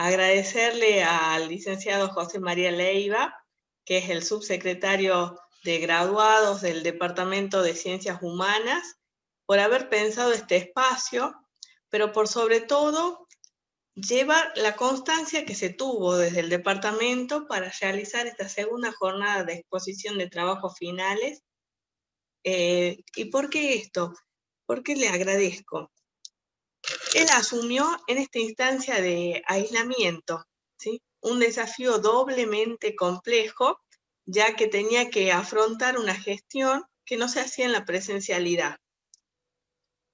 agradecerle al licenciado José María Leiva, que es el subsecretario de graduados del Departamento de Ciencias Humanas, por haber pensado este espacio, pero por sobre todo llevar la constancia que se tuvo desde el departamento para realizar esta segunda jornada de exposición de trabajos finales. ¿Y por qué esto? Porque le agradezco. Él asumió en esta instancia de aislamiento, ¿sí? Un desafío doblemente complejo, ya que tenía que afrontar una gestión que no se hacía en la presencialidad.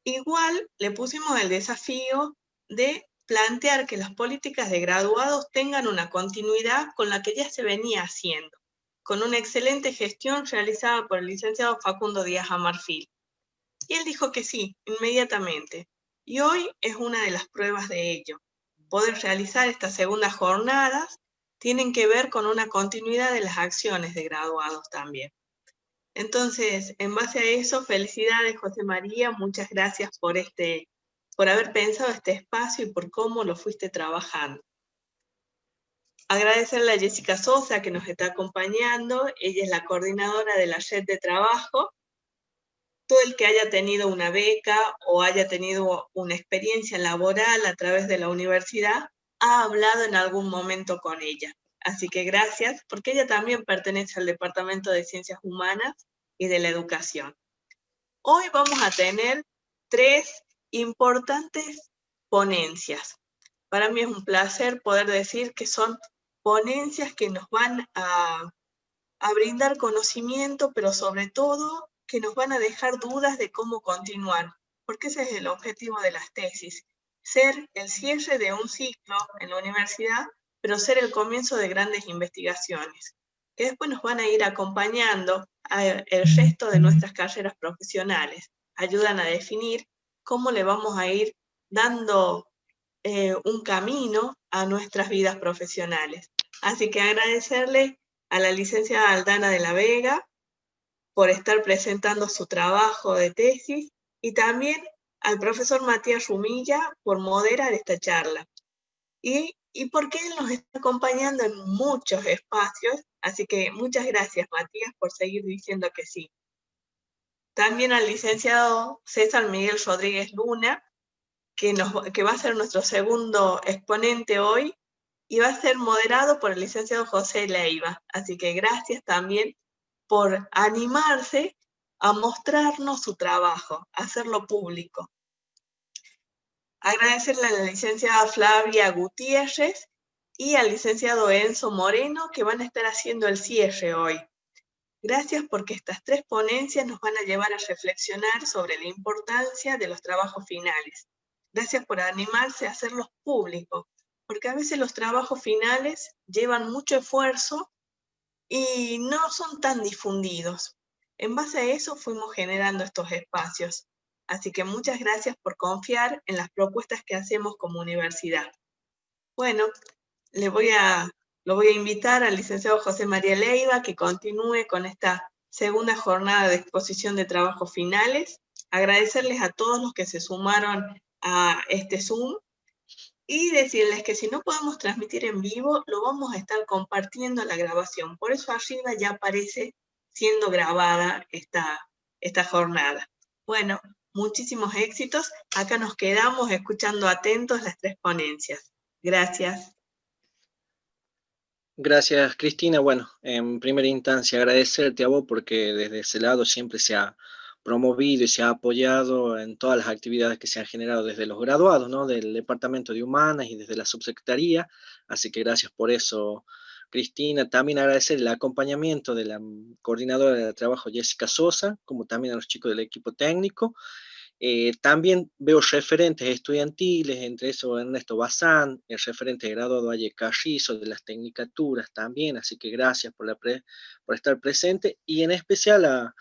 Igual le pusimos el desafío de plantear que las políticas de graduados tengan una continuidad con la que ya se venía haciendo, con una excelente gestión realizada por el licenciado Facundo Díaz Amarfil. Y él dijo que sí, inmediatamente. Y hoy es una de las pruebas de ello. Poder realizar estas segundas jornadas tienen que ver con una continuidad de las acciones de graduados también. Entonces, en base a eso, felicidades, José María, muchas gracias por haber pensado este espacio y por cómo lo fuiste trabajando. Agradecerle a Jessica Sosa, que nos está acompañando. Ella es la coordinadora de la red de trabajo. Todo el que haya tenido una beca o haya tenido una experiencia laboral a través de la universidad ha hablado en algún momento con ella. Así que gracias, porque ella también pertenece al Departamento de Ciencias Humanas y de la Educación. Hoy vamos a tener 3 importantes ponencias. Para mí es un placer poder decir que son ponencias que nos van a brindar conocimiento, pero sobre todo que nos van a dejar dudas de cómo continuar, porque ese es el objetivo de las tesis, ser el cierre de un ciclo en la universidad, pero ser el comienzo de grandes investigaciones, que después nos van a ir acompañando el resto de nuestras carreras profesionales, ayudan a definir cómo le vamos a ir dando un camino a nuestras vidas profesionales. Así que agradecerle a la licenciada Aldana de la Vega por estar presentando su trabajo de tesis y también al profesor Matías Rumilla por moderar esta charla. Y porque él nos está acompañando en muchos espacios, así que muchas gracias, Matías, por seguir diciendo que sí. También al licenciado César Miguel Rodríguez Luna, que va a ser nuestro segundo exponente hoy, y va a ser moderado por el licenciado José Leiva. Así que gracias también por animarse a mostrarnos su trabajo, a hacerlo público. Agradecerle a la licenciada Flavia Gutiérrez y al licenciado Enzo Moreno, que van a estar haciendo el cierre hoy. Gracias porque estas 3 ponencias nos van a llevar a reflexionar sobre la importancia de los trabajos finales. Gracias por animarse a hacerlos públicos, porque a veces los trabajos finales llevan mucho esfuerzo y no son tan difundidos. En base a eso fuimos generando estos espacios. Así que muchas gracias por confiar en las propuestas que hacemos como universidad. Bueno, lo voy a invitar al licenciado José María Leiva que continúe con esta segunda jornada de exposición de trabajos finales. Agradecerles a todos los que se sumaron a este Zoom y decirles que si no podemos transmitir en vivo, lo vamos a estar compartiendo la grabación. Por eso arriba ya aparece siendo grabada esta jornada. Bueno, muchísimos éxitos. Acá nos quedamos escuchando atentos las 3 ponencias. Gracias. Gracias, Cristina. Bueno, en primera instancia agradecerte a vos porque desde ese lado siempre se ha promovido y se ha apoyado en todas las actividades que se han generado desde los graduados, ¿no? Del Departamento de Humanas y desde la Subsecretaría. Así que gracias por eso, Cristina. También agradecer el acompañamiento de la coordinadora de trabajo, Jessica Sosa, como también a los chicos del equipo técnico. También veo referentes estudiantiles, entre eso Ernesto Bazán, el referente de graduado Valle Carrizo, de las tecnicaturas también, así que gracias por estar presente, y en especial a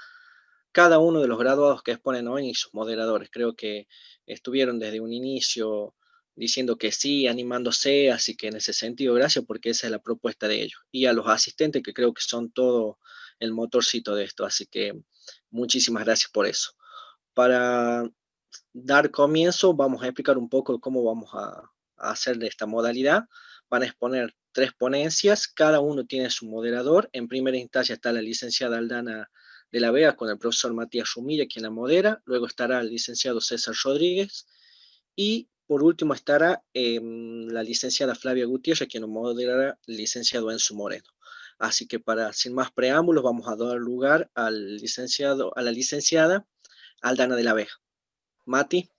cada uno de los graduados que exponen hoy y sus moderadores. Creo que estuvieron desde un inicio diciendo que sí, animándose, así que en ese sentido, gracias, porque esa es la propuesta de ellos. Y a los asistentes, que creo que son todo el motorcito de esto, así que muchísimas gracias por eso. Para dar comienzo, vamos a explicar un poco cómo vamos a hacer de esta modalidad. Van a exponer 3 ponencias, cada uno tiene su moderador. En primera instancia está la licenciada Aldana de la Vega con el profesor Matías Rumilla, quien la modera. Luego estará el licenciado César Rodríguez. Y por último estará la licenciada Flavia Gutiérrez, quien nos moderará el licenciado Enzo Moreno. Así que sin más preámbulos, vamos a dar lugar a la licenciada Aldana de la Vega. Mati.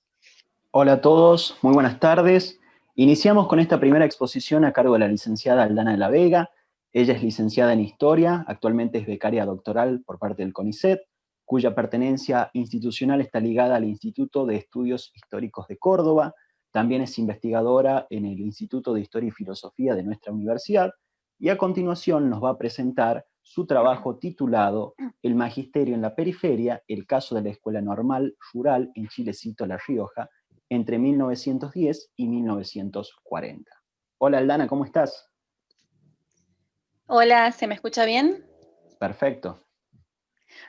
Hola a todos, muy buenas tardes. Iniciamos con esta primera exposición a cargo de la licenciada Aldana de la Vega. Ella es licenciada en Historia, actualmente es becaria doctoral por parte del CONICET, cuya pertenencia institucional está ligada al Instituto de Estudios Históricos de Córdoba. También es investigadora en el Instituto de Historia y Filosofía de nuestra universidad. Y a continuación nos va a presentar su trabajo titulado El Magisterio en la Periferia, el caso de la Escuela Normal Rural en Chilecito, La Rioja, entre 1910 y 1940. Hola Aldana, ¿cómo estás? Hola, ¿se me escucha bien? Perfecto.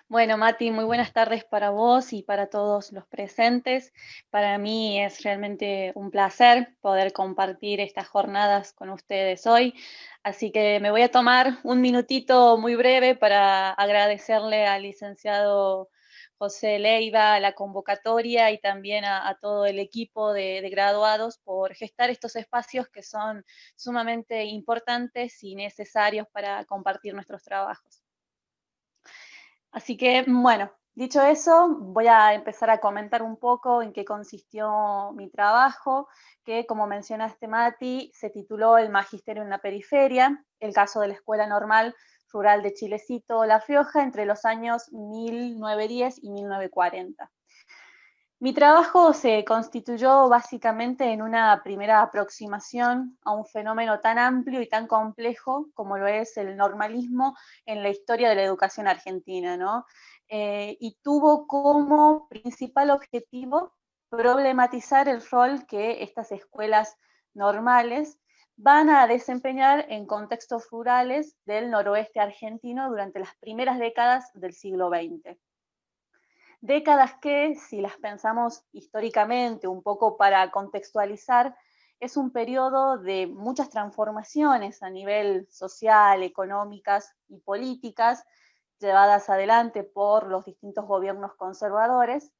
Bueno, Mati, muy buenas tardes para vos y para todos los presentes. Para mí es realmente un placer poder compartir estas jornadas con ustedes hoy. Así que me voy a tomar un minutito muy breve para agradecerle al licenciado José Leiva la convocatoria y también a todo el equipo de graduados por gestar estos espacios que son sumamente importantes y necesarios para compartir nuestros trabajos. Así que, bueno, dicho eso, voy a empezar a comentar un poco en qué consistió mi trabajo, que como mencionaste, Mati, se tituló El Magisterio en la Periferia, el caso de la Escuela Normal Rural de Chilecito, La Rioja, entre los años 1910 y 1940. Mi trabajo se constituyó básicamente en una primera aproximación a un fenómeno tan amplio y tan complejo como lo es el normalismo en la historia de la educación argentina, ¿no? Y tuvo como principal objetivo problematizar el rol que estas escuelas normales van a desempeñar en contextos rurales del noroeste argentino durante las primeras décadas del siglo XX. Décadas que, si las pensamos históricamente, un poco para contextualizar, es un periodo de muchas transformaciones a nivel social, económicas y políticas, llevadas adelante por los distintos gobiernos conservadores,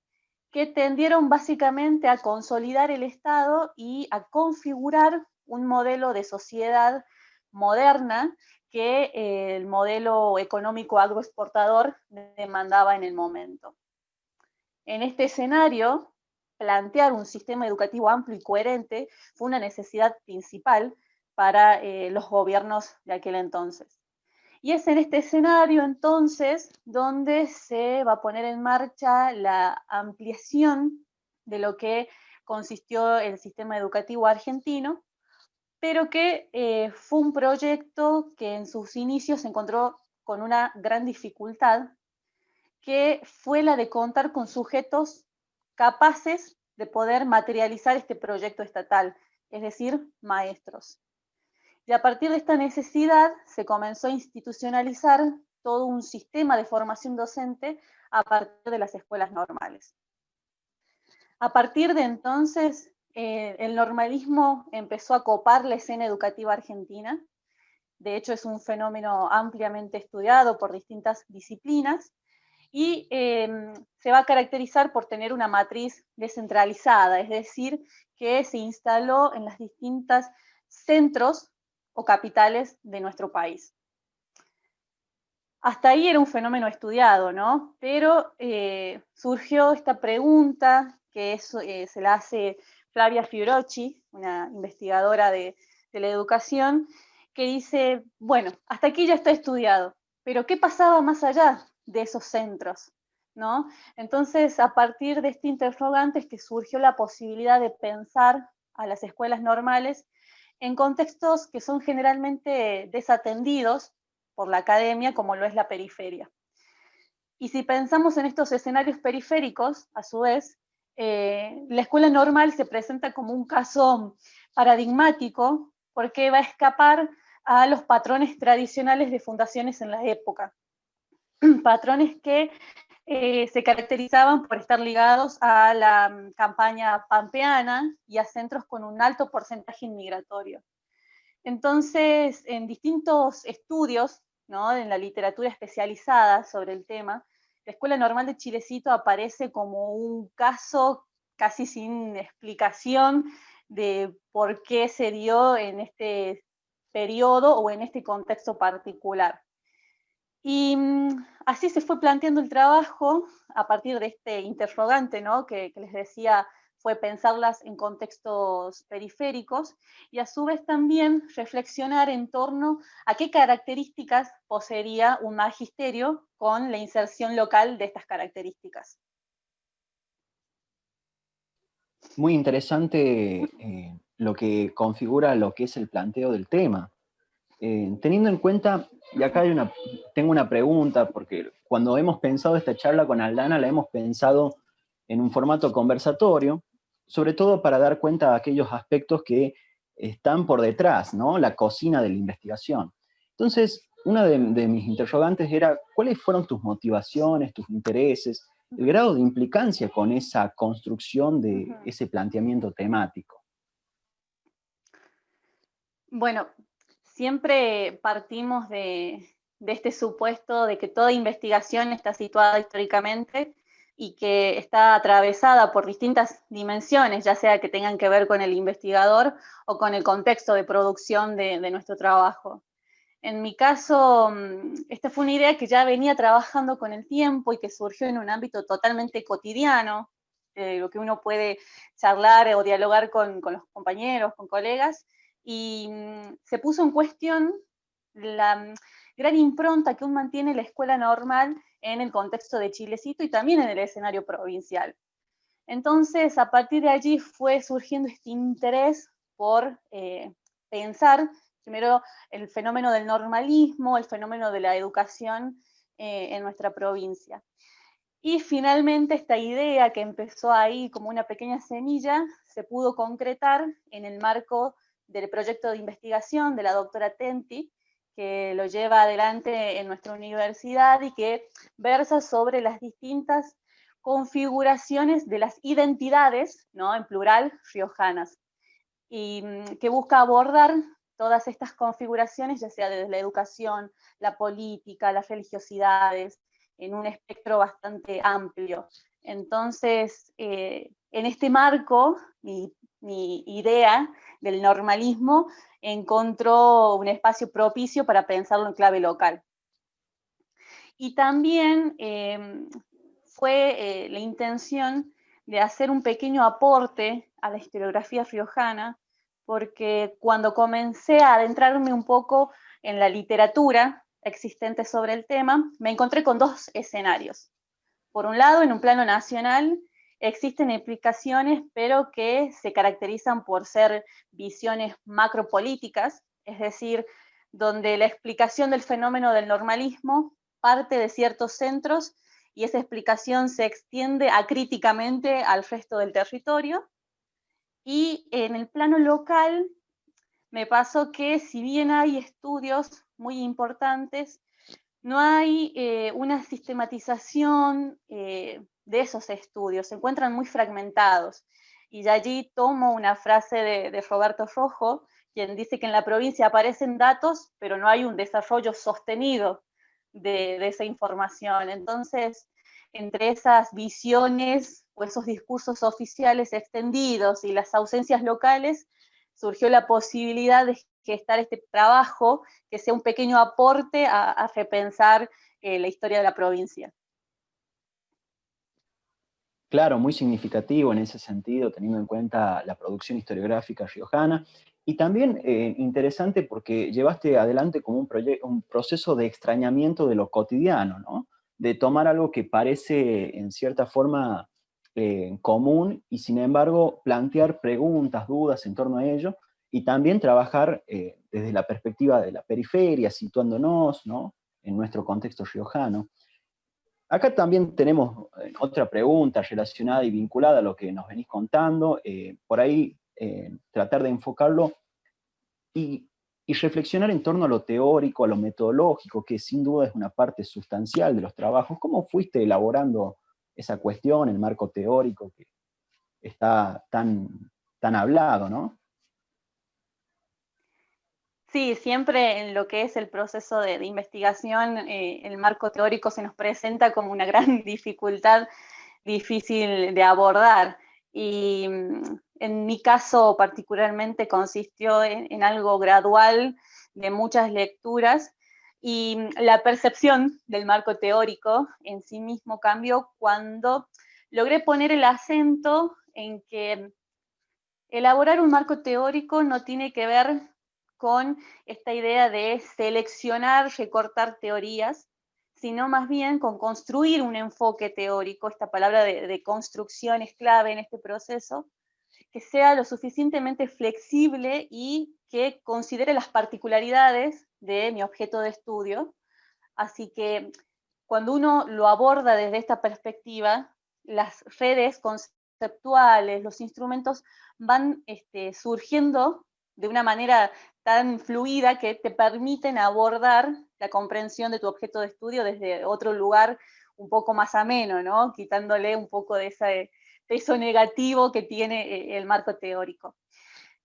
que tendieron básicamente a consolidar el Estado y a configurar un modelo de sociedad moderna que el modelo económico agroexportador demandaba en el momento. En este escenario, plantear un sistema educativo amplio y coherente fue una necesidad principal para los gobiernos de aquel entonces. Y es en este escenario, entonces, donde se va a poner en marcha la ampliación de lo que consistió el sistema educativo argentino, pero que fue un proyecto que en sus inicios se encontró con una gran dificultad, que fue la de contar con sujetos capaces de poder materializar este proyecto estatal, es decir, maestros. Y a partir de esta necesidad se comenzó a institucionalizar todo un sistema de formación docente a partir de las escuelas normales. A partir de entonces, el normalismo empezó a copar la escena educativa argentina. De hecho, es un fenómeno ampliamente estudiado por distintas disciplinas, y se va a caracterizar por tener una matriz descentralizada, es decir, que se instaló en las distintas centros o capitales de nuestro país. Hasta ahí era un fenómeno estudiado, ¿no? Pero surgió esta pregunta que se la hace Flavia Fiorucci, una investigadora de la educación, que dice, bueno, hasta aquí ya está estudiado, pero ¿qué pasaba más allá de esos centros? ¿No? Entonces, a partir de este interrogante es que surgió la posibilidad de pensar a las escuelas normales en contextos que son generalmente desatendidos por la academia, como lo es la periferia. Y si pensamos en estos escenarios periféricos, a su vez, la escuela normal se presenta como un caso paradigmático porque va a escapar a los patrones tradicionales de fundaciones en la época. Patrones que se caracterizaban por estar ligados a la campaña pampeana y a centros con un alto porcentaje inmigratorio. Entonces, en distintos estudios, ¿no?, en la literatura especializada sobre el tema, la Escuela Normal de Chilecito aparece como un caso casi sin explicación de por qué se dio en este periodo o en este contexto particular. Y así se fue planteando el trabajo a partir de este interrogante, ¿no?, que les decía, fue pensarlas en contextos periféricos y a su vez también reflexionar en torno a qué características poseería un magisterio con la inserción local de estas características. Muy interesante lo que configura lo que es el planteo del tema. Teniendo en cuenta, y acá tengo una pregunta, porque cuando hemos pensado esta charla con Aldana, la hemos pensado en un formato conversatorio, sobre todo para dar cuenta de aquellos aspectos que están por detrás, ¿no? La cocina de la investigación. Entonces, una de mis interrogantes era, ¿cuáles fueron tus motivaciones, tus intereses, el grado de implicancia con esa construcción de ese planteamiento temático? Bueno, siempre partimos de este supuesto de que toda investigación está situada históricamente y que está atravesada por distintas dimensiones, ya sea que tengan que ver con el investigador o con el contexto de producción de nuestro trabajo. En mi caso, esta fue una idea que ya venía trabajando con el tiempo y que surgió en un ámbito totalmente cotidiano, lo que uno puede charlar o dialogar con los compañeros, con colegas, y se puso en cuestión la gran impronta que aún mantiene la escuela normal en el contexto de Chilecito y también en el escenario provincial. Entonces, a partir de allí fue surgiendo este interés por pensar primero el fenómeno del normalismo, el fenómeno de la educación en nuestra provincia. Y finalmente esta idea que empezó ahí como una pequeña semilla se pudo concretar en el marco del proyecto de investigación de la doctora Tenti, que lo lleva adelante en nuestra universidad y que versa sobre las distintas configuraciones de las identidades, ¿no?, en plural, riojanas, y que busca abordar todas estas configuraciones, ya sea desde la educación, la política, las religiosidades, en un espectro bastante amplio. Entonces, en este marco, mi idea del normalismo encontró un espacio propicio para pensarlo en clave local. Y también fue la intención de hacer un pequeño aporte a la historiografía riojana, porque cuando comencé a adentrarme un poco en la literatura existente sobre el tema, me encontré con dos escenarios. Por un lado, en un plano nacional, existen explicaciones, pero que se caracterizan por ser visiones macropolíticas, es decir, donde la explicación del fenómeno del normalismo parte de ciertos centros y esa explicación se extiende acríticamente al resto del territorio. Y en el plano local me pasó que, si bien hay estudios muy importantes, no hay una sistematización de esos estudios, se encuentran muy fragmentados. Y de allí tomo una frase de Roberto Rojo, quien dice que en la provincia aparecen datos, pero no hay un desarrollo sostenido de esa información. Entonces, entre esas visiones o esos discursos oficiales extendidos y las ausencias locales, surgió la posibilidad de gestar este trabajo que sea un pequeño aporte a repensar la historia de la provincia. Claro, muy significativo en ese sentido, teniendo en cuenta la producción historiográfica riojana, y también interesante porque llevaste adelante como un proceso de extrañamiento de lo cotidiano, ¿no? De tomar algo que parece en cierta forma común y sin embargo plantear preguntas, dudas en torno a ello, y también trabajar desde la perspectiva de la periferia, situándonos, ¿no?, en nuestro contexto riojano. Acá también tenemos otra pregunta relacionada y vinculada a lo que nos venís contando, por ahí tratar de enfocarlo y y reflexionar en torno a lo teórico, a lo metodológico, que sin duda es una parte sustancial de los trabajos. ¿Cómo fuiste elaborando esa cuestión, el marco teórico que está tan hablado, ¿no? Sí, siempre en lo que es el proceso de investigación, el marco teórico se nos presenta como una gran dificultad difícil de abordar. Y en mi caso particularmente consistió en algo gradual de muchas lecturas, y la percepción del marco teórico en sí mismo cambió cuando logré poner el acento en que elaborar un marco teórico no tiene que ver con esta idea de seleccionar, recortar teorías, sino más bien con construir un enfoque teórico. Esta palabra de construcción es clave en este proceso, que sea lo suficientemente flexible y que considere las particularidades de mi objeto de estudio. Así que cuando uno lo aborda desde esta perspectiva, las redes conceptuales, los instrumentos van surgiendo de una manera tan fluida que te permiten abordar la comprensión de tu objeto de estudio desde otro lugar un poco más ameno, ¿no? Quitándole un poco de eso negativo que tiene el marco teórico.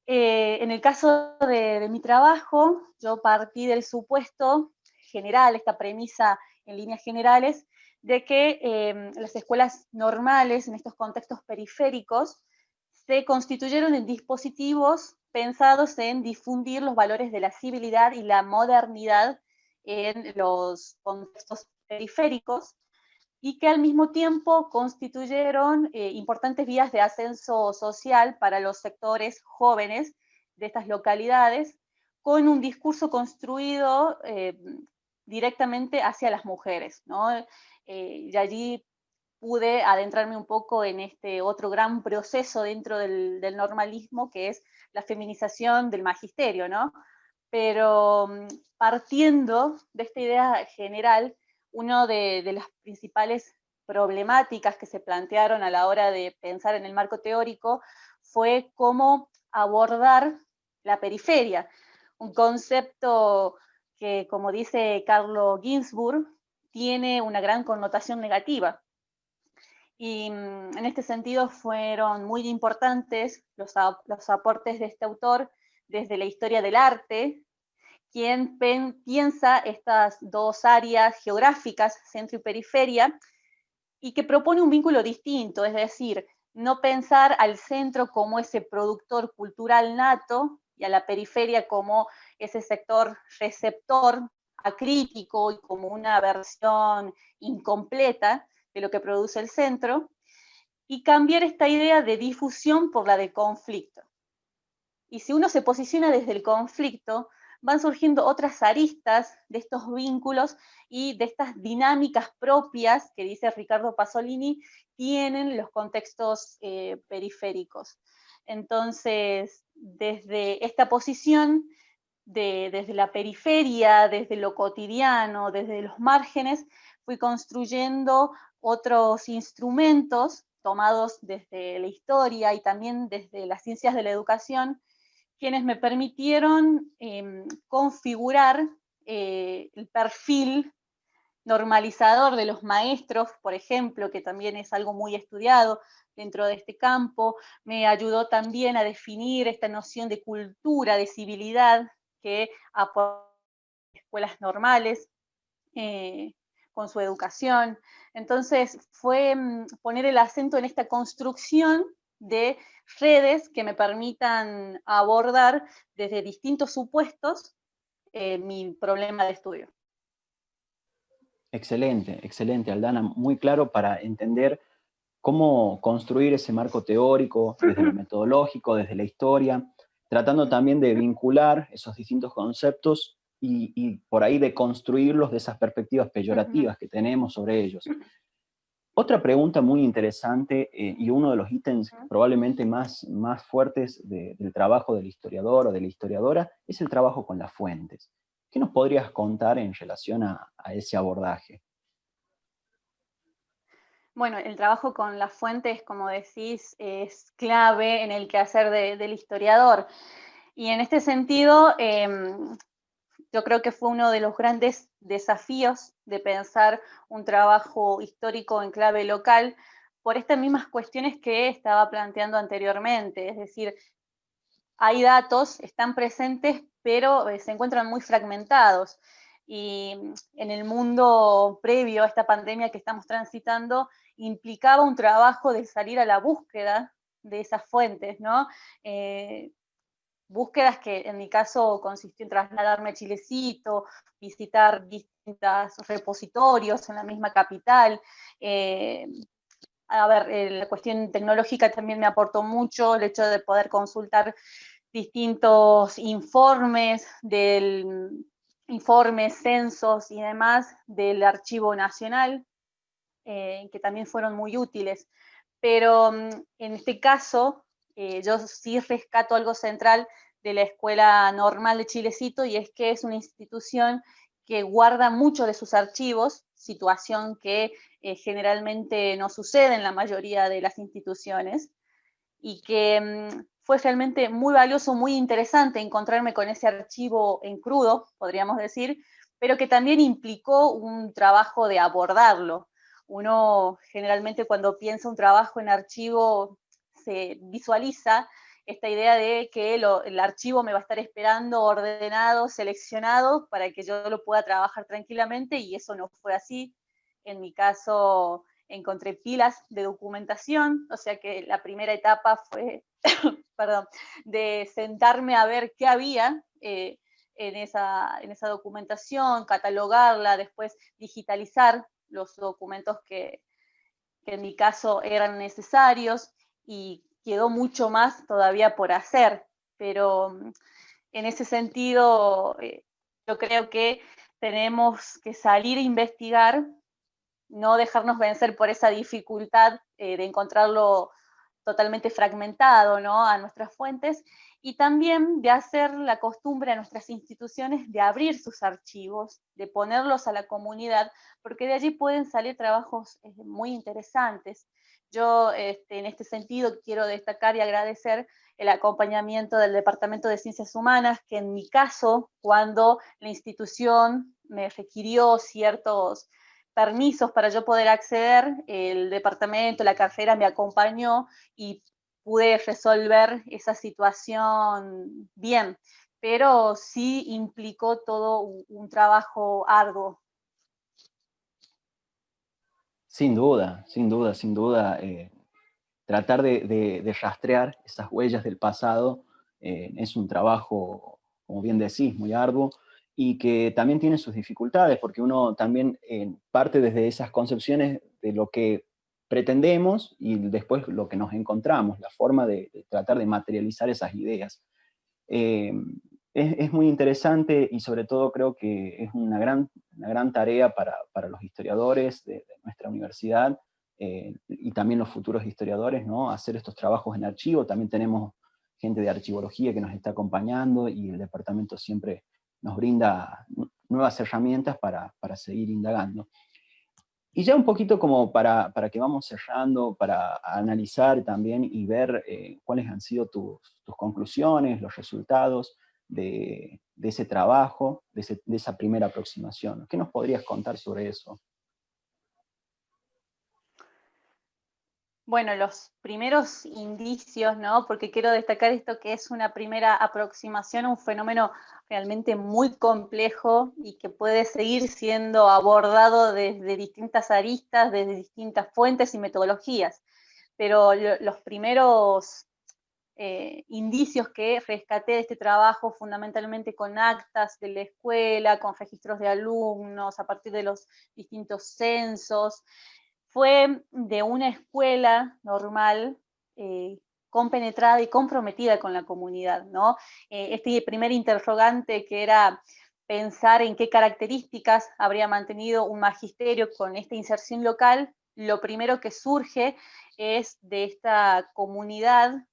En el caso de mi trabajo, yo partí del supuesto general, esta premisa en líneas generales, de que las escuelas normales en estos contextos periféricos se constituyeron en dispositivos pensados en difundir los valores de la civilidad y la modernidad en los contextos periféricos, y que al mismo tiempo constituyeron importantes vías de ascenso social para los sectores jóvenes de estas localidades, con un discurso construido directamente hacia las mujeres, ¿no? Y allí pude adentrarme un poco en este otro gran proceso dentro del normalismo, que es la feminización del magisterio, ¿no? Pero partiendo de esta idea general, una de las principales problemáticas que se plantearon a la hora de pensar en el marco teórico fue cómo abordar la periferia, un concepto que, como dice Carlo Ginzburg, tiene una gran connotación negativa. Y en este sentido fueron muy importantes los aportes de este autor desde la historia del arte, quien piensa estas dos áreas geográficas, centro y periferia, y que propone un vínculo distinto, es decir, no pensar al centro como ese productor cultural nato y a la periferia como ese sector receptor acrítico y como una versión incompleta de lo que produce el centro, y cambiar esta idea de difusión por la de conflicto. Y si uno se posiciona desde el conflicto, van surgiendo otras aristas de estos vínculos y de estas dinámicas propias que, dice Ricardo Pasolini, tienen los contextos periféricos. Entonces, desde esta posición, desde la periferia, desde lo cotidiano, desde los márgenes, fui construyendo otros instrumentos tomados desde la historia y también desde las ciencias de la educación, quienes me permitieron configurar el perfil normalizador de los maestros, por ejemplo, que también es algo muy estudiado dentro de este campo. Me ayudó también a definir esta noción de cultura, de civilidad, que aportan escuelas normales con su educación. Entonces fue poner el acento en esta construcción de redes que me permitan abordar desde distintos supuestos mi problema de estudio. Excelente, excelente, Aldana. Muy claro para entender cómo construir ese marco teórico desde lo metodológico, desde la historia, tratando también de vincular esos distintos conceptos y por ahí de construirlos de esas perspectivas peyorativas que tenemos sobre ellos. Otra pregunta muy interesante y uno de los ítems probablemente más fuertes del trabajo del historiador o de la historiadora es el trabajo con las fuentes. ¿Qué nos podrías contar en relación a ese abordaje? Bueno, el trabajo con las fuentes, como decís, es clave en el quehacer del historiador. Y en este sentido, yo creo que fue uno de los grandes desafíos de pensar un trabajo histórico en clave local por estas mismas cuestiones que estaba planteando anteriormente. Es decir, hay datos, están presentes, pero se encuentran muy fragmentados. Y en el mundo previo a esta pandemia que estamos transitando, implicaba un trabajo de salir a la búsqueda de esas fuentes, ¿no? Búsquedas que en mi caso consistió en trasladarme a Chilecito, visitar distintos repositorios en la misma capital. La cuestión tecnológica también me aportó mucho, el hecho de poder consultar distintos informes, censos y demás del Archivo Nacional, que también fueron muy útiles. Pero en este caso, yo sí rescato algo central de la Escuela Normal de Chilecito, y es que es una institución que guarda mucho de sus archivos, situación que generalmente no sucede en la mayoría de las instituciones, y que fue realmente muy valioso, muy interesante encontrarme con ese archivo en crudo, podríamos decir, pero que también implicó un trabajo de abordarlo. Uno generalmente cuando piensa un trabajo en archivo se visualiza esta idea de que el archivo me va a estar esperando ordenado, seleccionado, para que yo lo pueda trabajar tranquilamente, y eso no fue así. En mi caso encontré pilas de documentación, o sea que la primera etapa fue perdón, de sentarme a ver qué había en esa documentación, catalogarla, después digitalizar los documentos que en mi caso eran necesarios, y quedó mucho más todavía por hacer, pero en ese sentido yo creo que tenemos que salir a investigar, no dejarnos vencer por esa dificultad de encontrarlo totalmente fragmentado, ¿no?, a nuestras fuentes, y también de hacer la costumbre a nuestras instituciones de abrir sus archivos, de ponerlos a la comunidad, porque de allí pueden salir trabajos muy interesantes. Yo, en este sentido, quiero destacar y agradecer el acompañamiento del Departamento de Ciencias Humanas, que en mi caso, cuando la institución me requirió ciertos permisos para yo poder acceder, el departamento, la carrera me acompañó y pude resolver esa situación bien, pero sí implicó todo un trabajo arduo. Sin duda, sin duda, sin duda. Tratar de rastrear esas huellas del pasado es un trabajo, como bien decís, muy arduo, y que también tiene sus dificultades, porque uno también parte desde esas concepciones de lo que pretendemos y después lo que nos encontramos, la forma de tratar de materializar esas ideas. Es muy interesante, y sobre todo creo que es una gran tarea para los historiadores de nuestra universidad, y también los futuros historiadores, ¿no?, hacer estos trabajos en archivo. También tenemos gente de archivología que nos está acompañando, y el departamento siempre nos brinda nuevas herramientas para seguir indagando. Y ya un poquito como para que vamos cerrando, para analizar también y ver cuáles han sido tus conclusiones, los resultados de ese trabajo, de esa primera aproximación. ¿Qué nos podrías contar sobre eso? Bueno, los primeros indicios, ¿no?, porque quiero destacar esto, que es una primera aproximación a un fenómeno realmente muy complejo y que puede seguir siendo abordado desde distintas aristas, desde distintas fuentes y metodologías. Pero los primeros indicios que rescaté de este trabajo, fundamentalmente con actas de la escuela, con registros de alumnos, a partir de los distintos censos, fue de una escuela normal, compenetrada y comprometida con la comunidad, ¿no? Este primer interrogante, que era pensar en qué características habría mantenido un magisterio con esta inserción local, lo primero que surge es de esta comunidad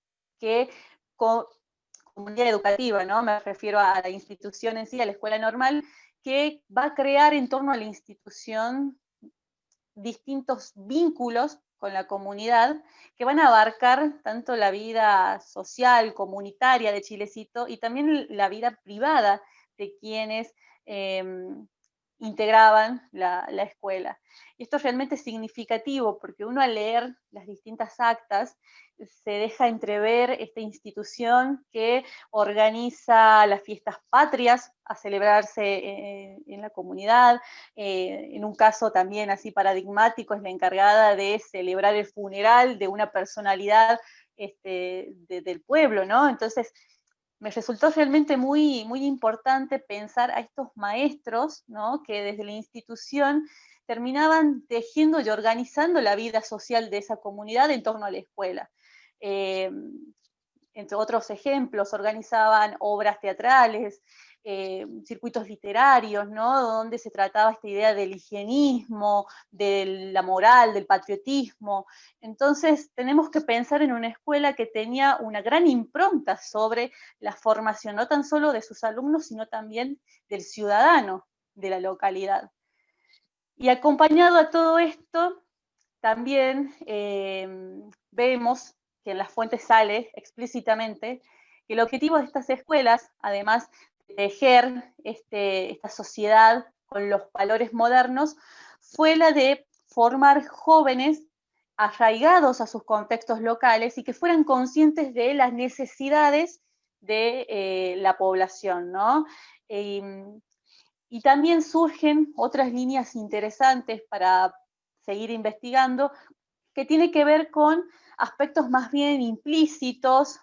comunidad educativa, ¿no? Me refiero a la institución en sí, a la escuela normal, que va a crear en torno a la institución distintos vínculos con la comunidad, que van a abarcar tanto la vida social, comunitaria de Chilecito y también la vida privada de quienes integraban la escuela. Y esto es realmente significativo porque uno al leer las distintas actas se deja entrever esta institución que organiza las fiestas patrias a celebrarse en la comunidad. En un caso también así paradigmático, es la encargada de celebrar el funeral de una personalidad del pueblo, ¿no? Entonces, me resultó realmente muy, muy importante pensar a estos maestros, ¿no?, que desde la institución terminaban tejiendo y organizando la vida social de esa comunidad en torno a la escuela. Entre otros ejemplos, organizaban obras teatrales, circuitos literarios, ¿no?, donde se trataba esta idea del higienismo, de la moral, del patriotismo. Entonces, tenemos que pensar en una escuela que tenía una gran impronta sobre la formación, no tan solo de sus alumnos, sino también del ciudadano de la localidad. Y acompañado a todo esto, también vemos que en las fuentes sale explícitamente que el objetivo de estas escuelas, además de tejer esta sociedad con los valores modernos, fue la de formar jóvenes arraigados a sus contextos locales y que fueran conscientes de las necesidades de la población, ¿no? Y también surgen otras líneas interesantes para seguir investigando, que tiene que ver con aspectos más bien implícitos,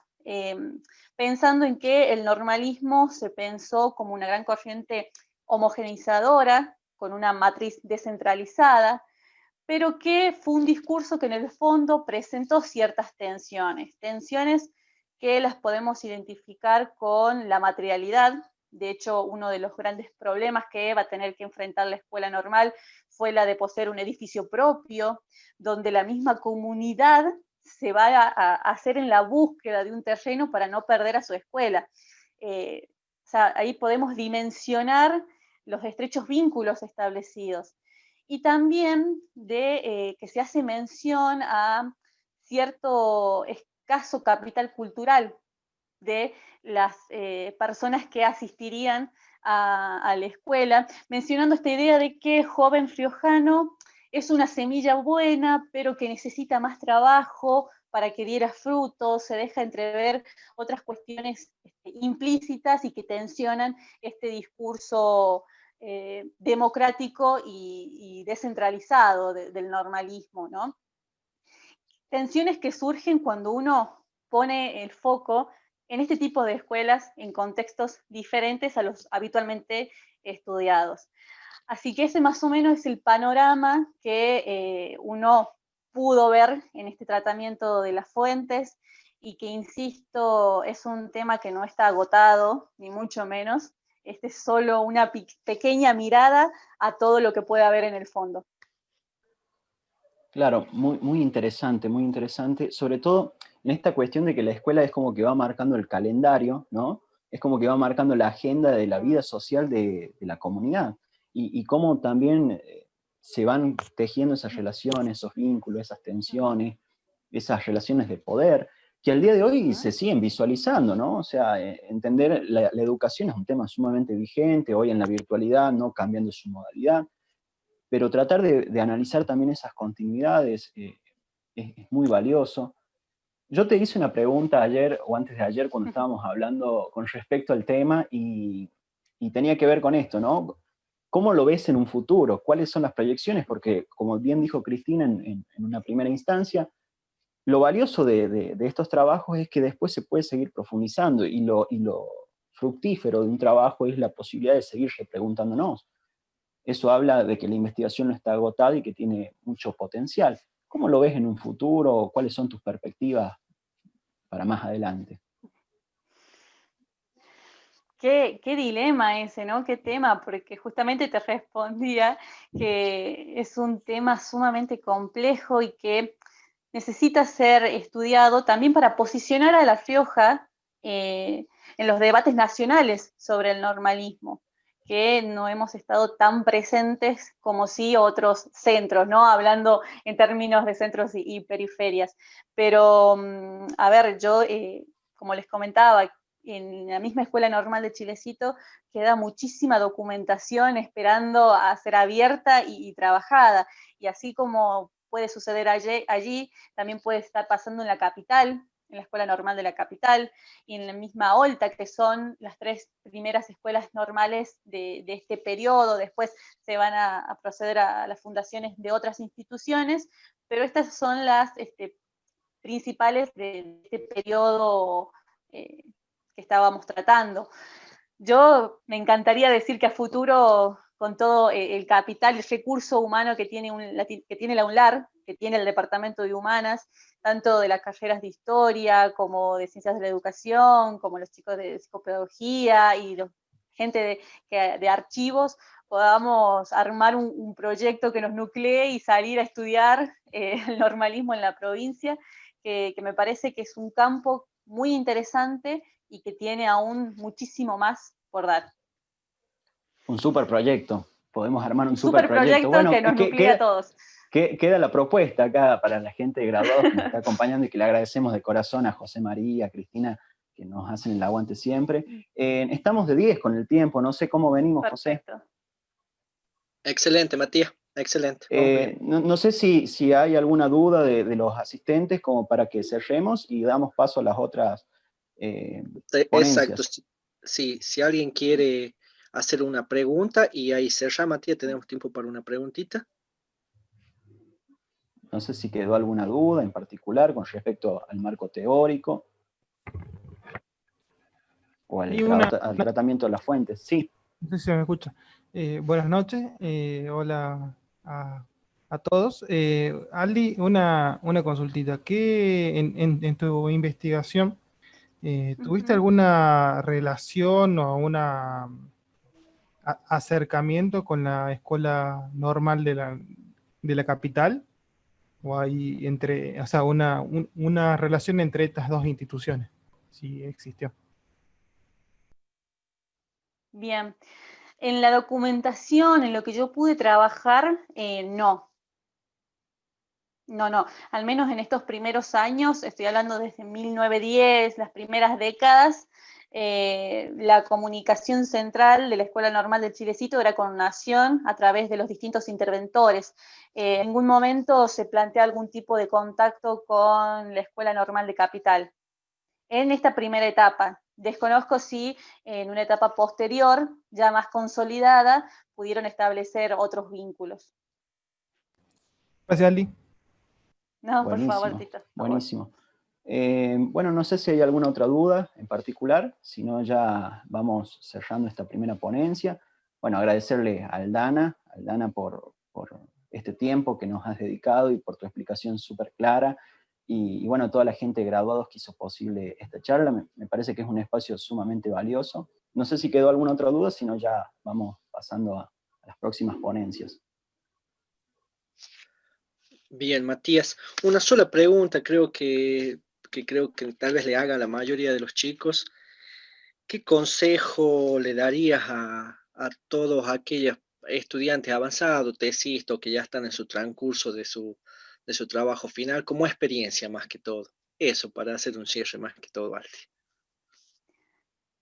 pensando en que el normalismo se pensó como una gran corriente homogeneizadora, con una matriz descentralizada, pero que fue un discurso que en el fondo presentó ciertas tensiones que las podemos identificar con la materialidad. De hecho, uno de los grandes problemas que va a tener que enfrentar la escuela normal fue la de poseer un edificio propio, donde la misma comunidad se va a hacer en la búsqueda de un terreno para no perder a su escuela. O sea, ahí podemos dimensionar los estrechos vínculos establecidos. Y también de que se hace mención a cierto escaso capital cultural de las personas que asistirían a la escuela, mencionando esta idea de que joven riojano es una semilla buena, pero que necesita más trabajo para que diera frutos, se deja entrever otras cuestiones implícitas y que tensionan este discurso democrático y descentralizado del normalismo, ¿no? Tensiones que surgen cuando uno pone el foco en este tipo de escuelas en contextos diferentes a los habitualmente estudiados. Así que ese más o menos es el panorama que uno pudo ver en este tratamiento de las fuentes y que, insisto, es un tema que no está agotado, ni mucho menos. Este es solo una pequeña mirada a todo lo que puede haber en el fondo. Claro, muy interesante, sobre todo en esta cuestión de que la escuela es como que va marcando el calendario, ¿no? Es como que va marcando la agenda de la vida social de la comunidad, y cómo también se van tejiendo esas relaciones, esos vínculos, esas tensiones, esas relaciones de poder, que al día de hoy se siguen visualizando, ¿no? O sea, entender la educación es un tema sumamente vigente, hoy en la virtualidad, no cambiando su modalidad, pero tratar de analizar también esas continuidades es muy valioso. Yo te hice una pregunta ayer o antes de ayer cuando estábamos hablando con respecto al tema y tenía que ver con esto, ¿no? ¿Cómo lo ves en un futuro? ¿Cuáles son las proyecciones? Porque, como bien dijo Cristina en una primera instancia, lo valioso de estos trabajos es que después se puede seguir profundizando y lo fructífero de un trabajo es la posibilidad de seguir repreguntándonos. Eso habla de que la investigación no está agotada y que tiene mucho potencial. ¿Cómo lo ves en un futuro? ¿Cuáles son tus perspectivas para más adelante? Qué dilema ese, ¿no? Qué tema, porque justamente te respondía que es un tema sumamente complejo y que necesita ser estudiado también para posicionar a La Rioja en los debates nacionales sobre el normalismo, que no hemos estado tan presentes como sí otros centros, ¿no? Hablando en términos de centros y periferias. Pero, a ver, yo, como les comentaba, en la misma Escuela Normal de Chilecito queda muchísima documentación esperando a ser abierta y trabajada. Y así como puede suceder allí, también puede estar pasando en la capital, en la Escuela Normal de la capital, y en la misma OLTA, que son las 3 primeras escuelas normales de este periodo. Después se van a proceder a las fundaciones de otras instituciones, pero estas son las principales de este periodo que estábamos tratando. Yo me encantaría decir que a futuro, con todo el capital, el recurso humano que tiene la UNLAR, que tiene el Departamento de Humanas, tanto de las carreras de Historia, como de Ciencias de la Educación, como los chicos de Psicopedagogía y gente de archivos, podamos armar un proyecto que nos nuclee y salir a estudiar el normalismo en la provincia, que me parece que es un campo muy interesante y que tiene aún muchísimo más por dar. Un super proyecto. Podemos armar un super proyecto. Bueno, que nos nuclea a todos. Queda la propuesta acá para la gente de graduados que nos está acompañando y que le agradecemos de corazón a José María, a Cristina, que nos hacen el aguante siempre. Estamos de 10 con el tiempo, no sé cómo venimos, Perfecto. José. Excelente, Matías, excelente. No sé si hay alguna duda de los asistentes como para que cerremos y damos paso a las otras ponencias. Exacto, si alguien quiere hacer una pregunta y ahí cerra, Matías, tenemos tiempo para una preguntita. No sé si quedó alguna duda en particular con respecto al marco teórico o al tratamiento de las fuentes. Sí. No sé si me escucha. Buenas noches. Hola a todos. Aldi, una consultita. ¿Qué en tu investigación tuviste alguna relación o una acercamiento con la escuela normal de la capital? ¿O hay una relación entre estas dos instituciones? Si existió. Bien. En la documentación, en lo que yo pude trabajar, no. No. Al menos en estos primeros años, estoy hablando desde 1910, las primeras décadas, la comunicación central de la Escuela Normal del Chilecito era con Nación a través de los distintos interventores. En ningún momento se plantea algún tipo de contacto con la Escuela Normal de Capital. En esta primera etapa. Desconozco si en una etapa posterior, ya más consolidada, pudieron establecer otros vínculos. Gracias, Aldi. No, buenísimo, por favor, Tito. Buenísimo. Bueno, no sé si hay alguna otra duda en particular, si no ya vamos cerrando esta primera ponencia. Bueno, agradecerle a Aldana por este tiempo que nos has dedicado y por tu explicación súper clara. Y bueno, a toda la gente de graduados que hizo posible esta charla. Me parece que es un espacio sumamente valioso. No sé si quedó alguna otra duda, si no ya vamos pasando a las próximas ponencias. Bien, Matías, una sola pregunta creo que tal vez le haga a la mayoría de los chicos. ¿Qué consejo le darías a todos aquellos estudiantes avanzados, tesistas, que ya están en su transcurso de su trabajo final, como experiencia más que todo? Eso, para hacer un cierre más que todo, Aldi.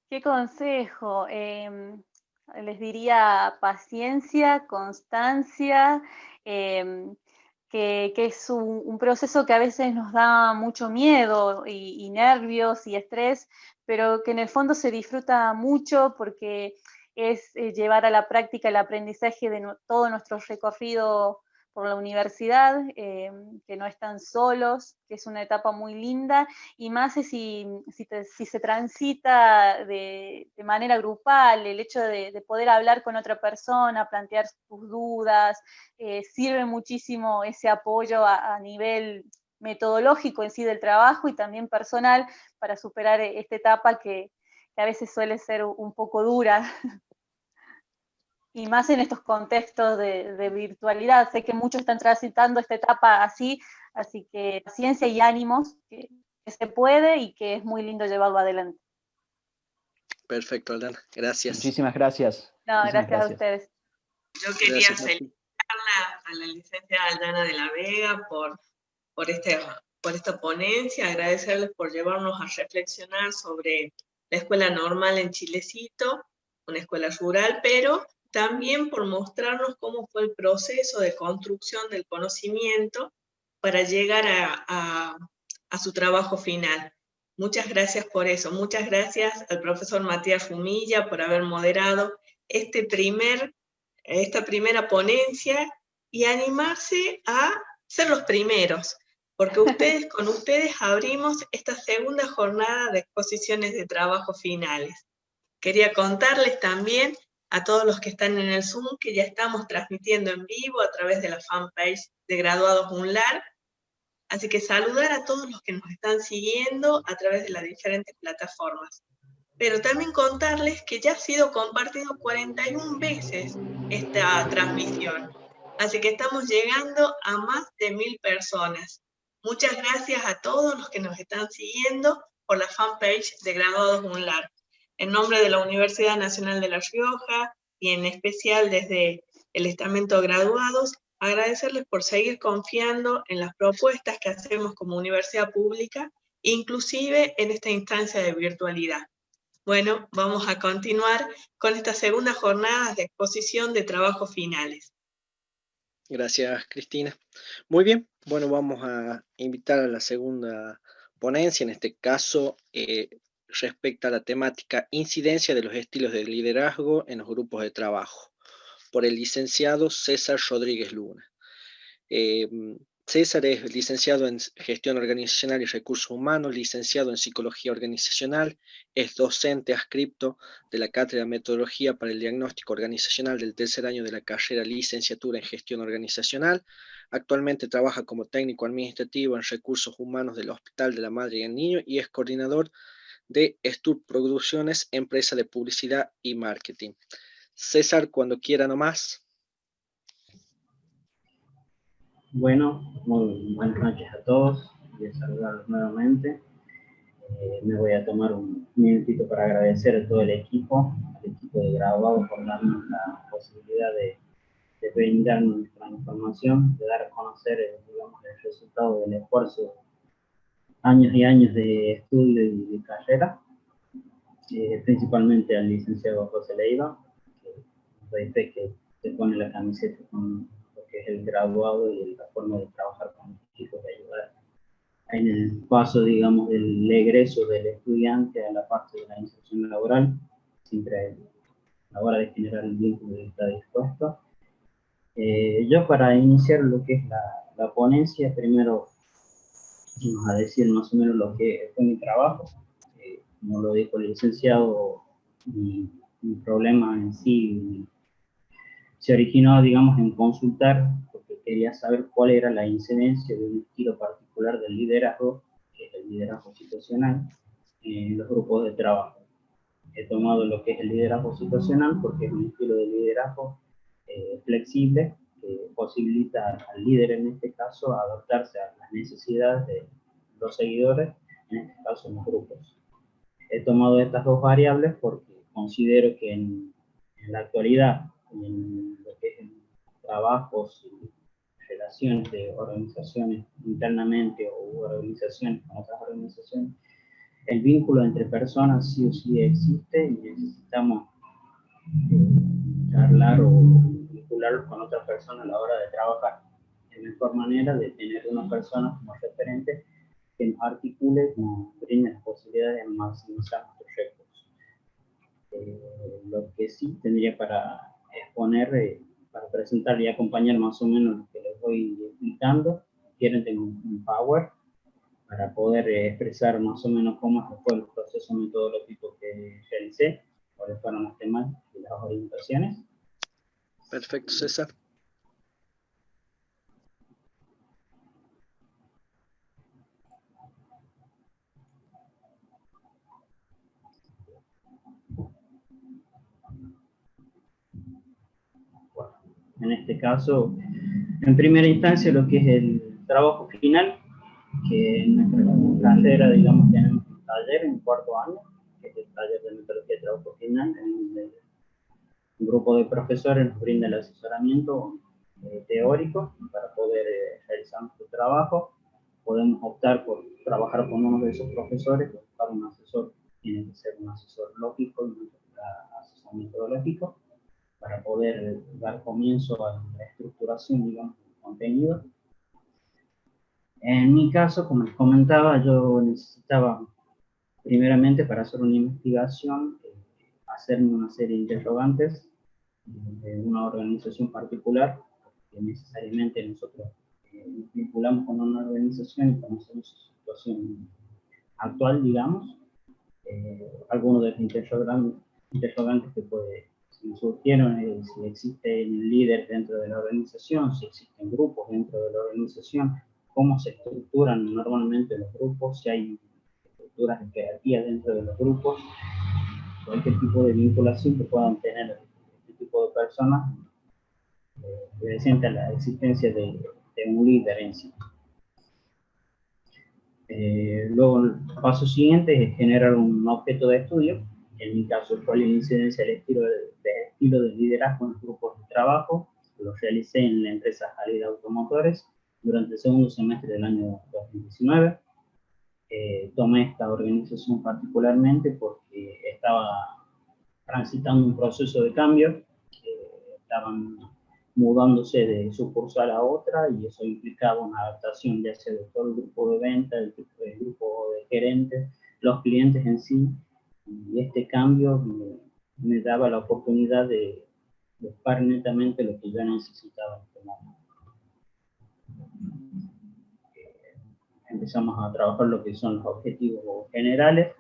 ¿Qué consejo? Les diría paciencia, constancia, que es un proceso que a veces nos da mucho miedo y nervios y estrés, pero que en el fondo se disfruta mucho porque es llevar a la práctica el aprendizaje de todo nuestro recorrido por la universidad, que no están solos, que es una etapa muy linda, y más si se transita de manera grupal, el hecho de poder hablar con otra persona, plantear tus dudas, sirve muchísimo ese apoyo a nivel metodológico en sí del trabajo y también personal para superar esta etapa que a veces suele ser un poco dura. Y más en estos contextos de virtualidad. Sé que muchos están transitando esta etapa así que paciencia y ánimos, que se puede y que es muy lindo llevarlo adelante. Perfecto, Aldana. Gracias. Muchísimas gracias. No, Muchísimas gracias a ustedes. Yo quería Gracias, felicitar a la licenciada Aldana de la Vega por esta ponencia, agradecerles por llevarnos a reflexionar sobre la escuela normal en Chilecito, una escuela rural, pero también por mostrarnos cómo fue el proceso de construcción del conocimiento para llegar a su trabajo final. Muchas gracias por eso. Muchas gracias al profesor Matías Rumilla por haber moderado esta primera ponencia y animarse a ser los primeros, porque con ustedes abrimos esta segunda jornada de exposiciones de trabajo finales. Quería contarles también a todos los que están en el Zoom que ya estamos transmitiendo en vivo a través de la fanpage de Graduados UNLAR, así que saludar a todos los que nos están siguiendo a través de las diferentes plataformas. Pero también contarles que ya ha sido compartido 41 veces esta transmisión. Así que estamos llegando a más de 1000 personas. Muchas gracias a todos los que nos están siguiendo por la fanpage de Graduados UNLAR. En nombre de la Universidad Nacional de La Rioja y en especial desde el estamento Graduados, agradecerles por seguir confiando en las propuestas que hacemos como universidad pública, inclusive en esta instancia de virtualidad. Bueno, vamos a continuar con esta segunda jornada de exposición de trabajos finales. Gracias, Cristina. Muy bien, bueno, vamos a invitar a la segunda ponencia, en este caso respecta a la temática incidencia de los estilos de liderazgo en los grupos de trabajo, por el licenciado César Rodríguez Luna. César es licenciado en Gestión Organizacional y Recursos Humanos, licenciado en Psicología Organizacional, es docente adscripto de la Cátedra de Metodología para el Diagnóstico Organizacional del tercer año de la carrera Licenciatura en Gestión Organizacional. Actualmente trabaja como técnico administrativo en Recursos Humanos del Hospital de la Madre y el Niño y es coordinador de Stur Producciones, empresa de publicidad y marketing. César, cuando quiera nomás. Bueno, muy buenas noches a todos, voy a saludarlos nuevamente. Me voy a tomar un minutito para agradecer a todo el equipo de graduados por darnos la posibilidad de brindar nuestra información, de dar a conocer digamos, el resultado del esfuerzo, años y años de estudio y de carrera, principalmente al licenciado José Leiva, que se pone la camiseta con que es el graduado y la forma de trabajar con los chicos, de ayudar en el paso, digamos, del egreso del estudiante a la parte de la inserción laboral, siempre a la hora de generar el vínculo que está dispuesto. Yo para iniciar lo que es la ponencia, primero vamos a decir más o menos lo que fue mi trabajo. Como lo dijo el licenciado, mi problema en sí se originó, digamos, en consultar, porque quería saber cuál era la incidencia de un estilo particular del liderazgo, que es el liderazgo situacional, en los grupos de trabajo. He tomado lo que es el liderazgo situacional porque es un estilo de liderazgo flexible, que posibilita al líder, en este caso, adaptarse a las necesidades de los seguidores, en este caso en los grupos. He tomado estas dos variables porque considero que en la actualidad, en lo que es trabajos y relaciones de organizaciones internamente o organizaciones con otras organizaciones, el vínculo entre personas sí o sí existe y necesitamos charlar o vincularlos con otras personas a la hora de trabajar. Es la mejor manera de tener una persona como referente que nos articule, nos brinde las posibilidades de maximizar nuestros recursos. Lo que sí tendría para exponer, para presentar y acompañar más o menos lo que les voy explicando, quieren tener un PowerPoint para poder expresar más o menos cómo fue el proceso metodológico que realicé, cuáles fueron las temáticas y las orientaciones. Perfecto, César. Bueno, en este caso, en primera instancia, lo que es el trabajo final, que en nuestra carrera, digamos, tenemos un taller en cuarto año, que es el taller de metodología trabajo final, en donde un grupo de profesores nos brinda el asesoramiento teórico para poder realizar nuestro trabajo. Podemos optar por trabajar con uno de esos profesores, buscar un asesor, tiene que ser un asesor lógico y un asesor metodológico, para poder dar comienzo a la estructuración, digamos, del contenido. En mi caso, como les comentaba, yo necesitaba, primeramente, para hacer una investigación, hacerme una serie de interrogantes de una organización particular, que necesariamente nosotros nos vinculamos con una organización y conocemos su situación actual, digamos. Algunos de los interrogantes que surgieron es si existe el líder dentro de la organización, si existen grupos dentro de la organización, cómo se estructuran normalmente los grupos, si hay estructuras de jerarquía dentro de los grupos, cualquier tipo de vinculación que puedan tener este tipo de personas, presenta la existencia de un líder en sí. Luego, el paso siguiente es generar un objeto de estudio. En mi caso, fue la incidencia del estilo de liderazgo en los grupos de trabajo. Lo realicé en la empresa Jalida Automotores durante el segundo semestre del año 2019. Tomé esta organización particularmente porque estaba transitando un proceso de cambio. Estaban mudándose de sucursal a otra y eso implicaba una adaptación ya sea de todo el grupo de venta, el grupo de gerentes, los clientes en sí, y este cambio me daba la oportunidad de buscar netamente lo que yo necesitaba. Empezamos a trabajar lo que son los objetivos generales.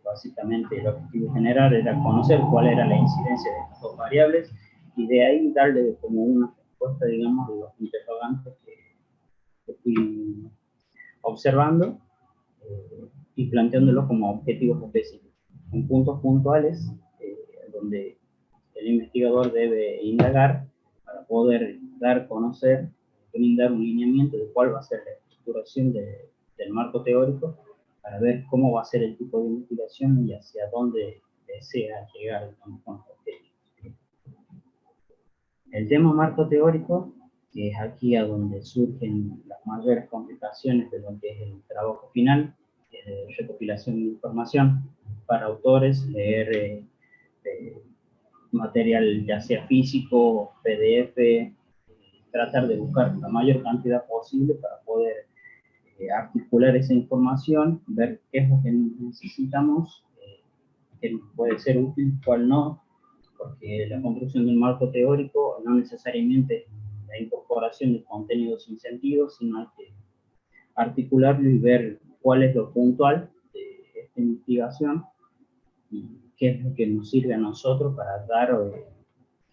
Básicamente el objetivo general era conocer cuál era la incidencia de estas dos variables y de ahí darle como una respuesta, digamos, a los interrogantes que fui observando y planteándolos como objetivos específicos, en puntos puntuales donde el investigador debe indagar para poder dar a conocer, brindar un lineamiento de cuál va a ser la estructuración del marco teórico, para ver cómo va a ser el tipo de investigación y hacia dónde desea llegar con los objetivos. El tema marco teórico, que es aquí a donde surgen las mayores complicaciones de lo que es el trabajo final, es de recopilación de información para autores, leer material ya sea físico, PDF, tratar de buscar la mayor cantidad posible para poder articular esa información, ver qué es lo que necesitamos, qué puede ser útil, cuál no, porque la construcción del marco teórico no necesariamente la incorporación de contenidos sin sentido, sino hay que articularlo y ver cuál es lo puntual de esta investigación y qué es lo que nos sirve a nosotros para dar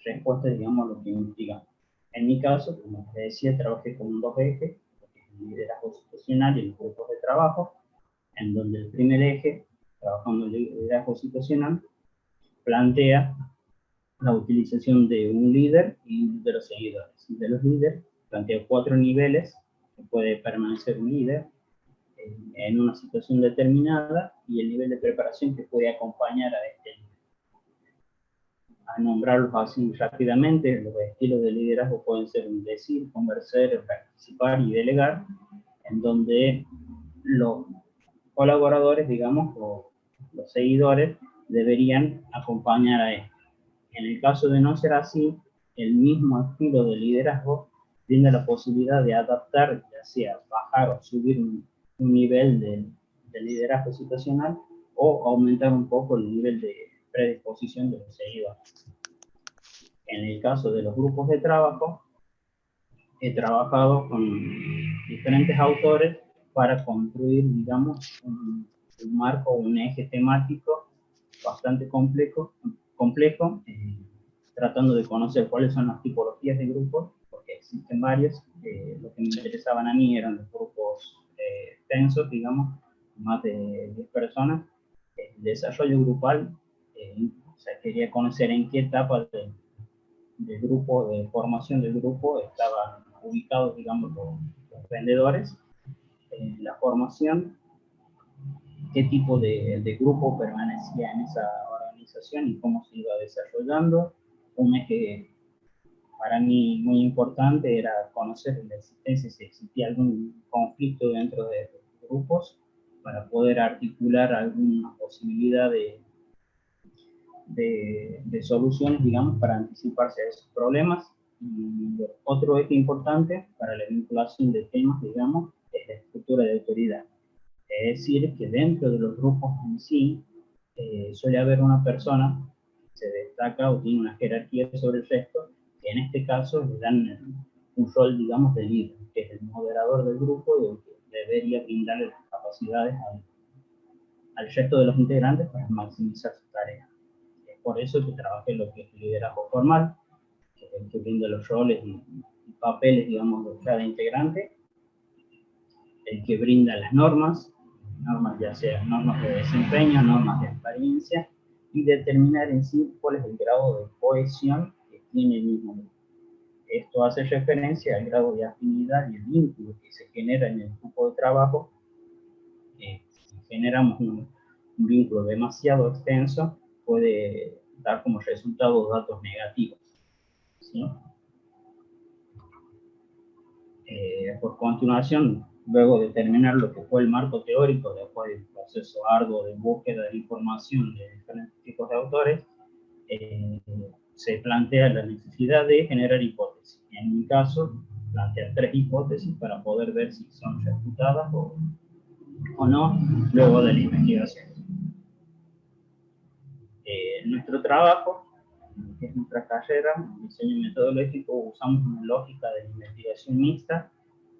respuestas, digamos, a lo que investigamos. En mi caso, como les decía, trabajé con dos ejes, el liderazgo situacional y los grupos de trabajo, en donde el primer eje, trabajando en el liderazgo situacional, plantea la utilización de un líder y de los seguidores. De los líderes, plantea 4 niveles que puede permanecer un líder en una situación determinada y el nivel de preparación que puede acompañar a este líder. A nombrarlos así rápidamente, los estilos de liderazgo pueden ser decir, conversar, participar y delegar, en donde los colaboradores, digamos, o los seguidores, deberían acompañar a él. En el caso de no ser así, el mismo estilo de liderazgo brinda la posibilidad de adaptar, ya sea bajar o subir un nivel de liderazgo situacional o aumentar un poco el nivel de predisposición de los seguidores. En el caso de los grupos de trabajo, he trabajado con diferentes autores para construir, digamos, un marco, un eje temático bastante complejo, tratando de conocer cuáles son las tipologías de grupos, porque existen varios. Lo que me interesaban a mí eran los grupos tensos, digamos, más de 10 personas. El desarrollo grupal, o sea, quería conocer en qué etapa del grupo, de formación del grupo, estaban ubicados, digamos, los vendedores. La formación, qué tipo de grupo permanecía en esa organización organización y cómo se iba desarrollando. Un eje para mí muy importante era conocer la existencia, si existía algún conflicto dentro de los grupos, para poder articular alguna posibilidad de soluciones, digamos, para anticiparse a esos problemas. Y otro eje importante para la vinculación de temas, digamos, es la estructura de autoridad. Es decir, que dentro de los grupos en sí suele haber una persona que se destaca o tiene una jerarquía sobre el resto, que en este caso le dan un rol, digamos, de líder, que es el moderador del grupo y el que debería brindarle las capacidades al resto de los integrantes para maximizar su tarea. Es por eso que trabajé lo que es el liderazgo formal, que es el que brinda los roles y papeles, digamos, de cada integrante, el que brinda las normas ya sean normas de desempeño, normas de experiencia, y determinar en sí cuál es el grado de cohesión que tiene el mismo grupo. Esto hace referencia al grado de afinidad y el vínculo que se genera en el grupo de trabajo. Si generamos un vínculo demasiado extenso, puede dar como resultado datos negativos, ¿sí? Por continuación, luego de terminar lo que fue el marco teórico, después del proceso arduo de búsqueda de información de diferentes tipos de autores, se plantea la necesidad de generar hipótesis. En mi caso, plantear 3 hipótesis para poder ver si son refutadas o no luego de la investigación. Nuestro trabajo, que es nuestra carrera, diseño metodológico, usamos una lógica de investigación mixta.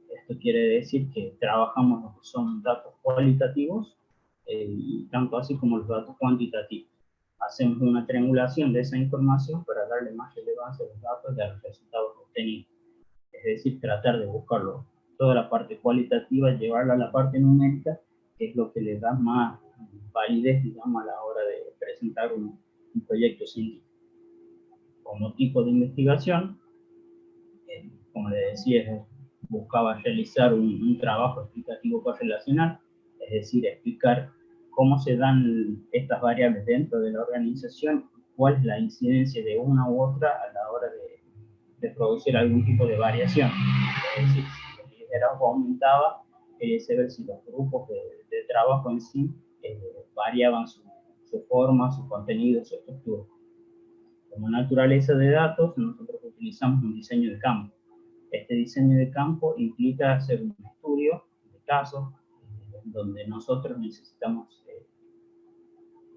Esto quiere decir que trabajamos lo que son datos cualitativos y tanto así como los datos cuantitativos. Hacemos una triangulación de esa información para darle más relevancia a los datos y a los resultados obtenidos. Es decir, tratar de buscarlo, toda la parte cualitativa, llevarla a la parte numérica, que es lo que le da más validez, digamos, a la hora de presentar un proyecto científico. Como tipo de investigación, como le decía, buscaba realizar un trabajo explicativo correlacional, es decir, explicar cómo se dan estas variables dentro de la organización, cuál es la incidencia de una u otra a la hora de producir algún tipo de variación. Es decir, si el liderazgo aumentaba, se ve si los grupos de trabajo en sí variaban su forma, su contenido, su estructura. Como naturaleza de datos, nosotros utilizamos un diseño de campo. Este diseño de campo implica hacer un estudio de casos donde nosotros necesitamos,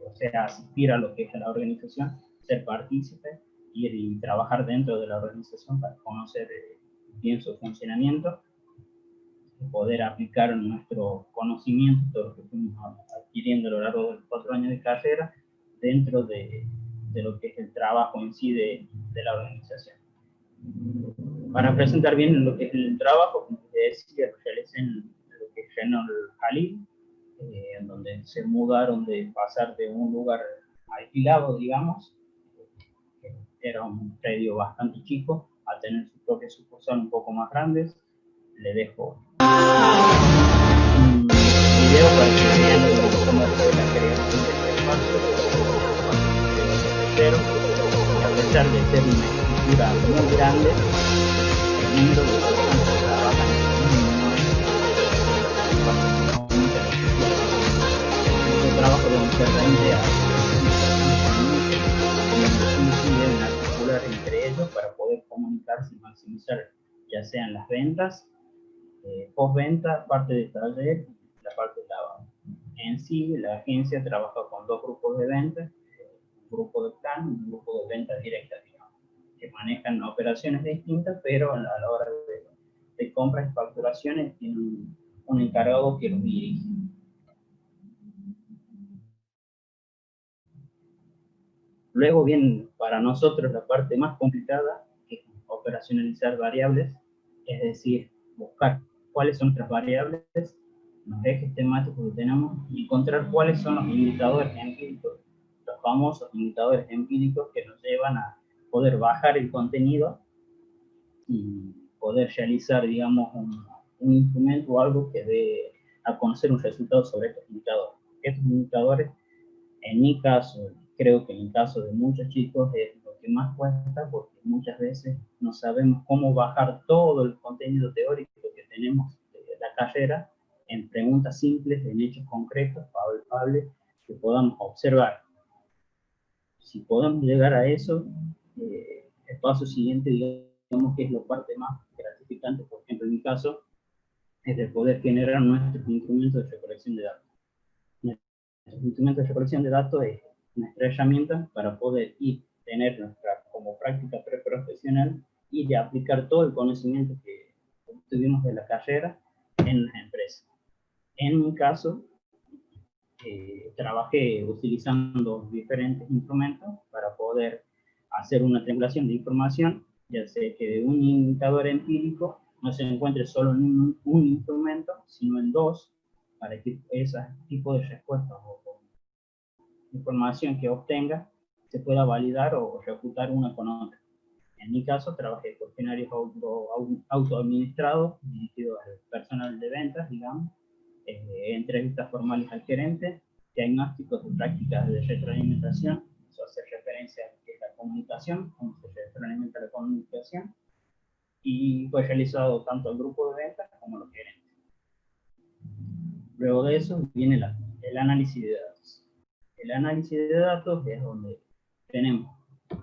o sea, asistir a lo que es la organización, ser partícipe y trabajar dentro de la organización para conocer bien su funcionamiento, poder aplicar nuestro conocimiento, todo lo que fuimos adquiriendo a lo largo de los 4 años de carrera, dentro de lo que es el trabajo en sí de la organización. Para presentar bien lo que es el trabajo, como les decía, realicé en lo que es Renault Jalil, en donde se mudaron de pasar de un lugar alquilado, digamos, que era un predio bastante chico, a tener su propia sucursal un poco más grandes. Le dejo un video para que vean cómo fue la creación de este espacio, pero a pesar de ser una estructura muy grande, el número de personas que trabajan en el trabajo de un CRM deben articular entre ellos para poder comunicarse y maximizar ya sean las ventas, postventa, parte de taller, la parte de lavado. En sí, la agencia trabaja con 2 grupos de ventas, un grupo de plan y un grupo de venta directa, digamos, que manejan operaciones distintas, pero a la hora de compras y facturaciones tienen un encargado que los dirige. Luego viene para nosotros la parte más complicada, que es operacionalizar variables, es decir, buscar cuáles son nuestras variables, los ejes temáticos que tenemos y encontrar cuáles son los indicadores empíricos, los famosos indicadores empíricos que nos llevan a poder bajar el contenido y poder realizar, digamos, un instrumento o algo que dé a conocer un resultado sobre estos indicadores. Estos indicadores, en mi caso, creo que en el caso de muchos chicos es lo que más cuesta, porque muchas veces no sabemos cómo bajar todo el contenido teórico que tenemos de la carrera en preguntas simples, en hechos concretos, palpables, que podamos observar. Si podemos llegar a eso, el paso siguiente, digamos que es la parte más gratificante, por ejemplo, en mi caso, es de poder generar nuestros instrumentos de recolección de datos. Nuestros instrumentos de recolección de datos es nuestra herramienta para poder tener nuestra como práctica preprofesional y de aplicar todo el conocimiento que obtuvimos de la carrera en las empresas. En mi caso, trabajé utilizando diferentes instrumentos para poder hacer una triangulación de información, ya sea que de un indicador empírico no se encuentre solo en un instrumento, sino en dos, para que ese tipo de respuestas o información que obtenga se pueda validar o refutar una con otra. En mi caso, trabajé por cuestionarios autoadministrados dirigidos al personal de ventas, digamos, entrevistas formales al gerente, diagnósticos de prácticas de retroalimentación, eso hace referencia a que es la comunicación, cómo se retroalimenta la comunicación, y fue realizado tanto al grupo de ventas como a los gerentes. Luego de eso viene el análisis de datos. El análisis de datos es donde tenemos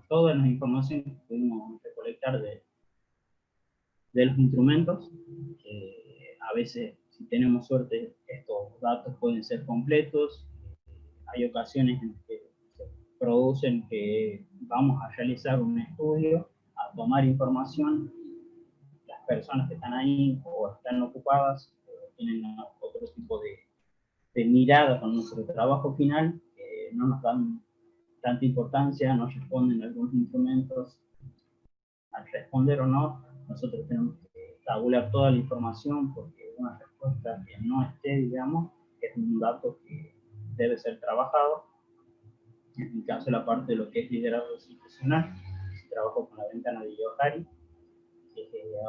toda la información que pudimos recolectar de los instrumentos. A veces, si tenemos suerte, estos datos pueden ser completos. Hay ocasiones en que se producen que vamos a realizar un estudio, a tomar información. Las personas que están ahí o están ocupadas tienen otro tipo de mirada con nuestro trabajo final, no nos dan tanta importancia, no responden algunos instrumentos. Al responder o no, nosotros tenemos que tabular toda la información, porque una respuesta que no esté, digamos, es un dato que debe ser trabajado. En mi caso, la parte de lo que es liderazgo institucional, trabajo con la ventana de Johari,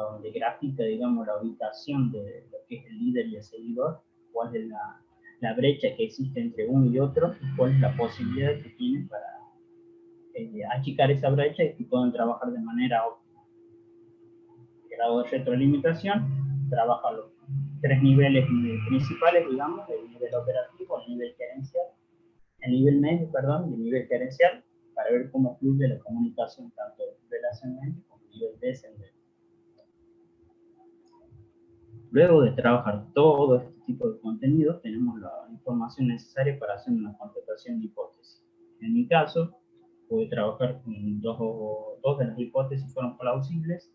donde grafica, digamos, la ubicación de lo que es el líder y el seguidor, cuál es la brecha que existe entre uno y otro, y cuál es la posibilidad que tienen para achicar esa brecha y que puedan trabajar de manera óptima. El grado de retroalimentación trabaja los tres niveles principales, digamos, el nivel operativo, el nivel gerencial, el nivel medio, perdón, y el nivel gerencial, para ver cómo fluye la comunicación tanto a nivel ascendente como a nivel descendente. Luego de trabajar todo este tipo de contenidos, tenemos la información necesaria para hacer una contratación de hipótesis. En mi caso, pude trabajar con dos de las hipótesis fueron plausibles,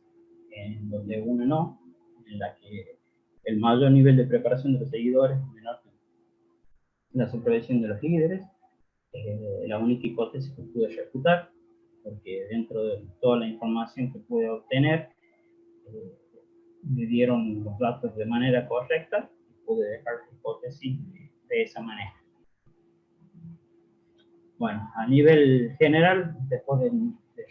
en donde una no, en la que el mayor nivel de preparación de los seguidores es menor que la supervisión de los líderes. La única hipótesis que pude refutar, porque dentro de toda la información que pude obtener, me dieron los datos de manera correcta y pude dejar la hipótesis de esa manera. Bueno, a nivel general, después de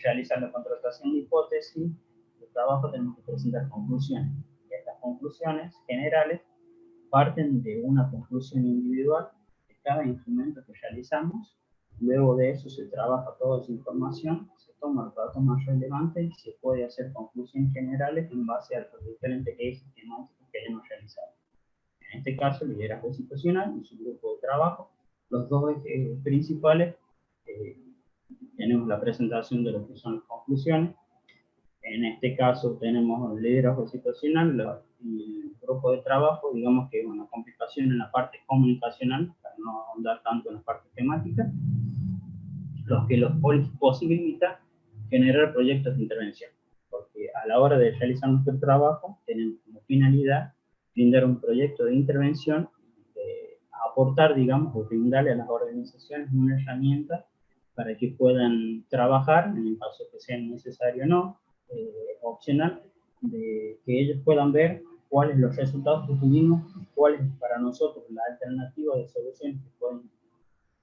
realizar la contratación de hipótesis, de trabajo tenemos que presentar conclusiones. Y estas conclusiones generales parten de una conclusión individual de cada instrumento que realizamos. Luego de eso se trabaja toda esa información, se toman los datos más relevantes y se puede hacer conclusiones generales en base a los diferentes ejes temáticos que hayamos realizado. En este caso, liderazgo situacional y su grupo de trabajo. Los dos ejes principales, tenemos la presentación de lo que son las conclusiones. En este caso tenemos el liderazgo situacional y el grupo de trabajo, digamos que es una complicación en la parte comunicacional, para no ahondar tanto en la parte temática, los que los posibilita generar proyectos de intervención, porque a la hora de realizar nuestro trabajo tenemos como finalidad brindar un proyecto de intervención, de aportar, digamos, o brindarle a las organizaciones una herramienta para que puedan trabajar, en el caso que sea necesario o no, opcional, de que ellos puedan ver cuáles los resultados que tuvimos, cuál es para nosotros la alternativa de soluciones que pueden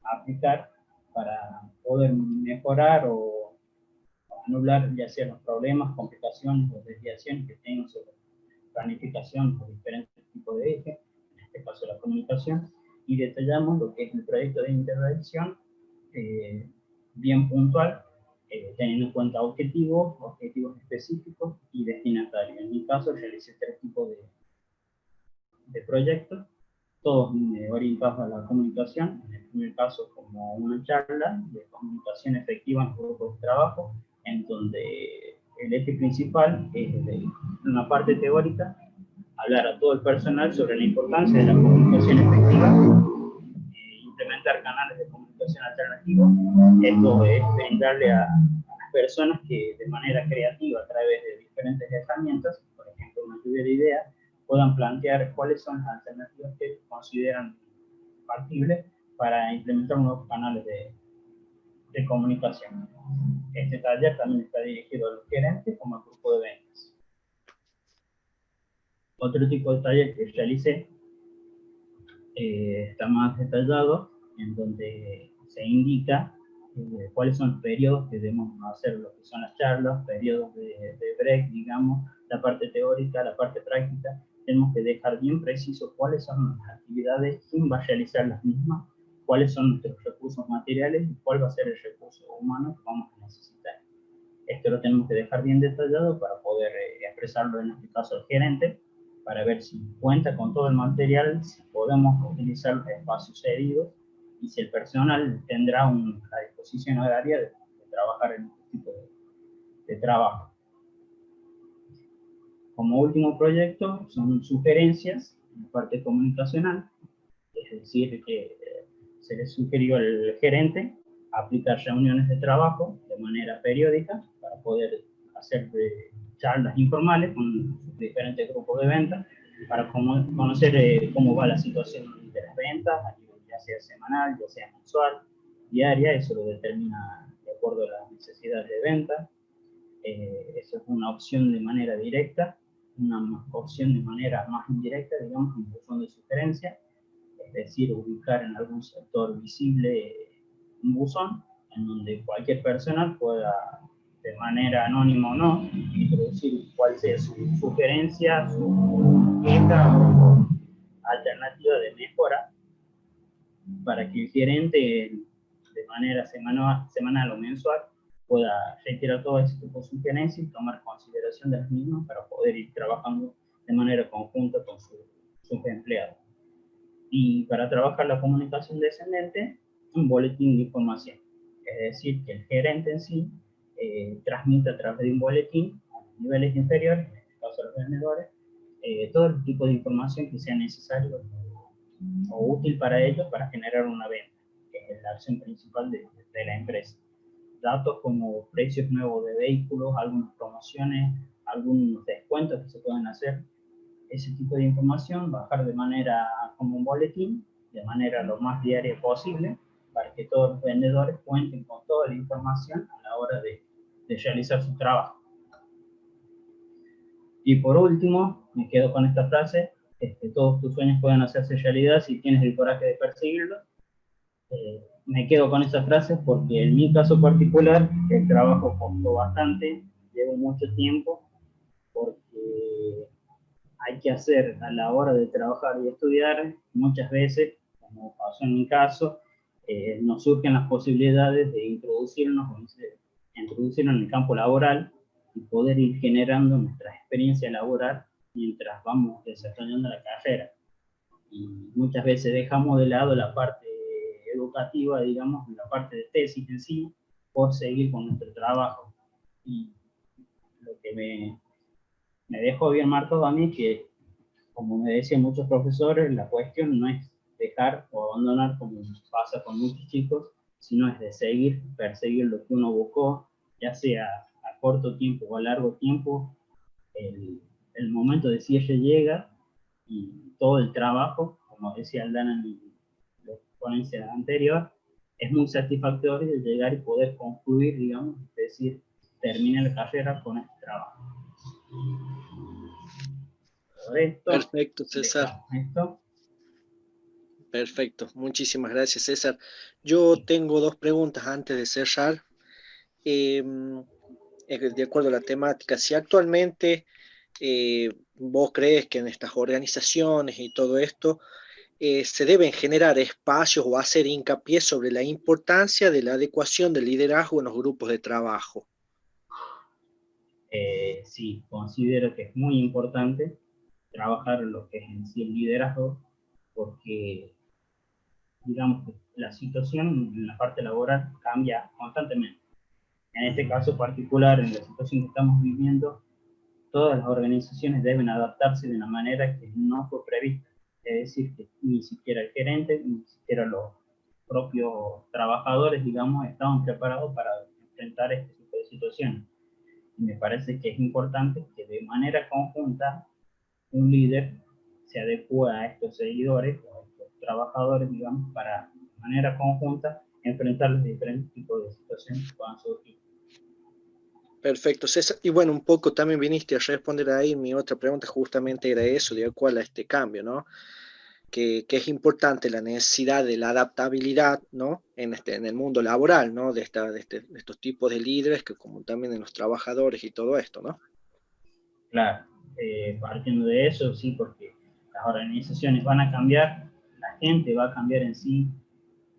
aplicar para poder mejorar o anular ya sea los problemas, complicaciones o desviaciones que tengan sobre planificación por diferentes tipos de ejes, en este caso la comunicación, y detallamos lo que es el proyecto de intervención bien puntual, teniendo en cuenta objetivos específicos y destinatarios. En mi caso, realicé 3 tipos de proyectos, todos orientados a la comunicación. En el primer caso, como una charla de comunicación efectiva en grupos de trabajo, en donde el eje principal es de una parte teórica, hablar a todo el personal sobre la importancia de la comunicación efectiva, implementar canales de comunicación alternativos. Esto es brindarle a las personas que de manera creativa, a través de diferentes herramientas, por ejemplo, una lluvia de ideas, puedan plantear cuáles son las alternativas que consideran factibles para implementar nuevos canales de comunicación. Este taller también está dirigido a los gerentes como al grupo de ventas. Otro tipo de taller que realicé está más detallado, en donde se indica cuáles son los periodos que debemos hacer, lo que son las charlas, periodos de break, digamos, la parte teórica, la parte práctica. Tenemos que dejar bien preciso cuáles son las actividades, quién va a realizar las mismas, cuáles son nuestros recursos materiales y cuál va a ser el recurso humano que vamos a necesitar. Esto lo tenemos que dejar bien detallado para poder expresarlo, en este caso al gerente, para ver si cuenta con todo el material, si podemos utilizar los espacios cedidos y si el personal tendrá la disposición horaria de trabajar en este tipo de trabajo. Como último proyecto, son sugerencias en la parte comunicacional, es decir, que se le sugirió al gerente aplicar reuniones de trabajo de manera periódica para poder hacer charlas informales con diferentes grupos de ventas para conocer cómo va la situación de las ventas, ya sea semanal, ya sea mensual, diaria. Eso lo determina de acuerdo a las necesidades de venta. Eso es una opción de manera directa, una opción de manera más indirecta, digamos, en función de sugerencia, es decir, ubicar en algún sector visible un buzón en donde cualquier persona pueda, de manera anónima o no, introducir cuál sea su sugerencia, su queja o alternativa de mejora, para que el gerente de manera semanal o mensual pueda retirar todo ese tipo de sugerencias y tomar consideración de las mismas para poder ir trabajando de manera conjunta con sus empleados. Y para trabajar la comunicación descendente, un boletín de información. Es decir, que el gerente en sí transmite a través de un boletín a los niveles inferiores, en este caso a los vendedores, todo el tipo de información que sea necesario o útil para ellos para generar una venta, que es la acción principal de la empresa. Datos como precios nuevos de vehículos, algunas promociones, algunos descuentos que se pueden hacer, ese tipo de información, bajar de manera como un boletín, de manera lo más diaria posible, para que todos los vendedores cuenten con toda la información a la hora de realizar su trabajo. Y por último, me quedo con esta frase: todos tus sueños pueden hacerse realidad si tienes el coraje de perseguirlos. Me quedo con esta frase porque en mi caso particular el trabajo costó bastante, llevo mucho tiempo, porque hay que hacer a la hora de trabajar y estudiar, muchas veces, como pasó en mi caso, nos surgen las posibilidades de introducirnos en el campo laboral y poder ir generando nuestra experiencia laboral mientras vamos desarrollando la carrera. Y muchas veces dejamos de lado la parte educativa, digamos, la parte de tesis en sí, por seguir con nuestro trabajo. Y lo que me dejó bien marcado a mí es que, como me decían muchos profesores, la cuestión no es dejar o abandonar como pasa con muchos chicos, sino es de perseguir lo que uno buscó, ya sea a corto tiempo o a largo tiempo. El momento de cierre llega y todo el trabajo, como decía Aldana en la ponencia anterior, es muy satisfactorio de llegar y poder concluir, digamos, es decir, terminar la carrera con este trabajo. Perfecto, César. Esto. Perfecto, muchísimas gracias, César. Yo tengo 2 preguntas antes de cerrar. De acuerdo a la temática, si actualmente vos crees que en estas organizaciones y todo esto se deben generar espacios o hacer hincapié sobre la importancia de la adecuación del liderazgo en los grupos de trabajo. Sí, considero que es muy importante trabajar lo que es en sí el liderazgo, porque digamos que la situación en la parte laboral cambia constantemente. En este caso particular, en la situación que estamos viviendo, todas las organizaciones deben adaptarse de una manera que no fue prevista. Es decir, que ni siquiera el gerente, ni siquiera los propios trabajadores, digamos, estaban preparados para enfrentar este tipo de situaciones. Y me parece que es importante que de manera conjunta un líder se adecue a estos seguidores o a estos trabajadores, digamos, para de manera conjunta enfrentar los diferentes tipos de situaciones que puedan surgir. Perfecto, César. Y bueno, un poco también viniste a responder ahí, mi otra pregunta justamente era eso, de cuál es este cambio, ¿no? Que es importante la necesidad de la adaptabilidad, ¿no? En el mundo laboral, ¿no? De estos tipos de líderes, que como también en los trabajadores y todo esto, ¿no? Claro, partiendo de eso, sí, porque las organizaciones van a cambiar, la gente va a cambiar en sí,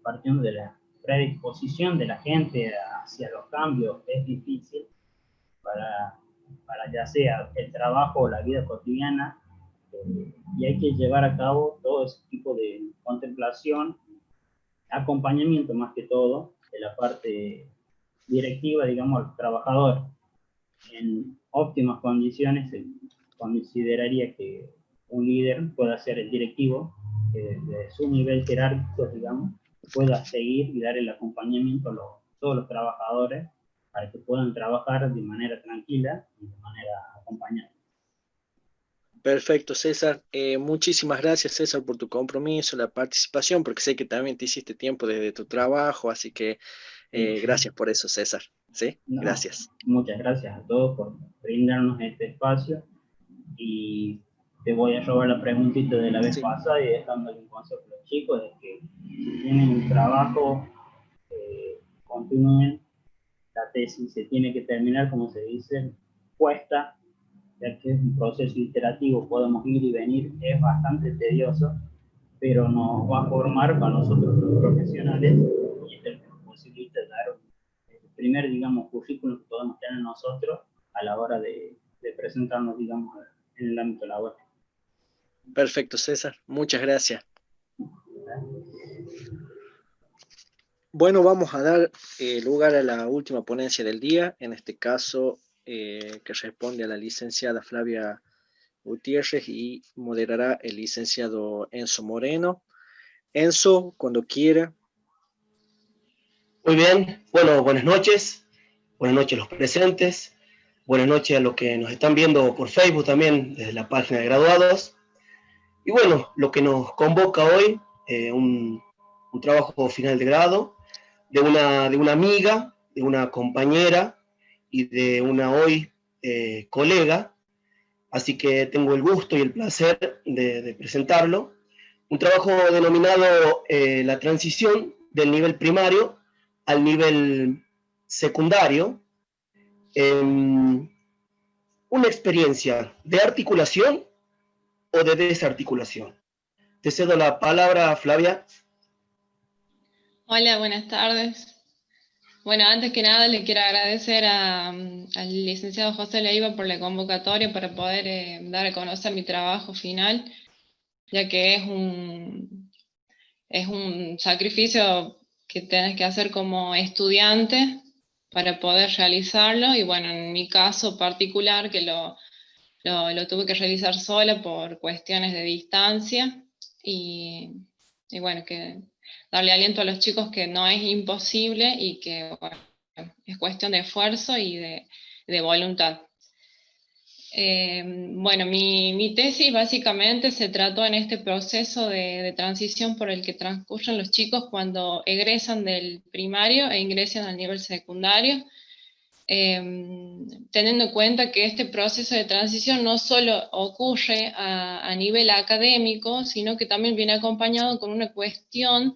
partiendo de la predisposición de la gente hacia los cambios, es difícil para ya sea el trabajo o la vida cotidiana, y hay que llevar a cabo todo ese tipo de contemplación, acompañamiento más que todo, de la parte directiva, digamos, al trabajador. En óptimas condiciones, se consideraría que un líder pueda ser el directivo, que desde su nivel jerárquico, digamos, pueda seguir y dar el acompañamiento a todos los trabajadores para que puedan trabajar de manera tranquila y de manera acompañada. Perfecto, César. Muchísimas gracias, César, por tu compromiso, la participación, porque sé que también te hiciste tiempo desde tu trabajo, así que gracias por eso, César. ¿Sí? No, gracias. Muchas gracias a todos por brindarnos este espacio, y te voy a robar la preguntita de la vez pasada y dejándole un consejo a los chicos de que si tienen un trabajo, continúen. La tesis se tiene que terminar, como se dice, cuesta, ya que es un proceso iterativo, podemos ir y venir, es bastante tedioso, pero nos va a formar para nosotros los profesionales, y es el que nos posibilita dar el primer, digamos, currículum que podemos tener nosotros a la hora de presentarnos, digamos, en el ámbito laboral. Perfecto, César. Muchas gracias. Bueno, vamos a dar lugar a la última ponencia del día, en este caso que responde a la licenciada Flavia Gutiérrez y moderará el licenciado Enzo Moreno. Enzo, cuando quiera. Muy bien, bueno, buenas noches a los presentes, buenas noches a los que nos están viendo por Facebook también, desde la página de graduados. Y bueno, lo que nos convoca hoy, un trabajo final de grado, de una amiga, de una compañera y de una hoy colega, así que tengo el gusto y el placer de presentarlo. Un trabajo denominado la transición del nivel primario al nivel secundario, una experiencia de articulación o de desarticulación. Te cedo la palabra, Flavia. Hola, buenas tardes. Bueno, antes que nada le quiero agradecer al licenciado José Leiva por la convocatoria para poder dar a conocer mi trabajo final, ya que es un sacrificio que tenés que hacer como estudiante para poder realizarlo, y bueno, en mi caso particular, que lo tuve que realizar sola por cuestiones de distancia, y bueno, que darle aliento a los chicos que no es imposible y que bueno, es cuestión de esfuerzo y de voluntad. Bueno, mi tesis básicamente se trató en este proceso de transición por el que transcurren los chicos cuando egresan del primario e ingresan al nivel secundario, teniendo en cuenta que este proceso de transición no solo ocurre a nivel académico, sino que también viene acompañado con una cuestión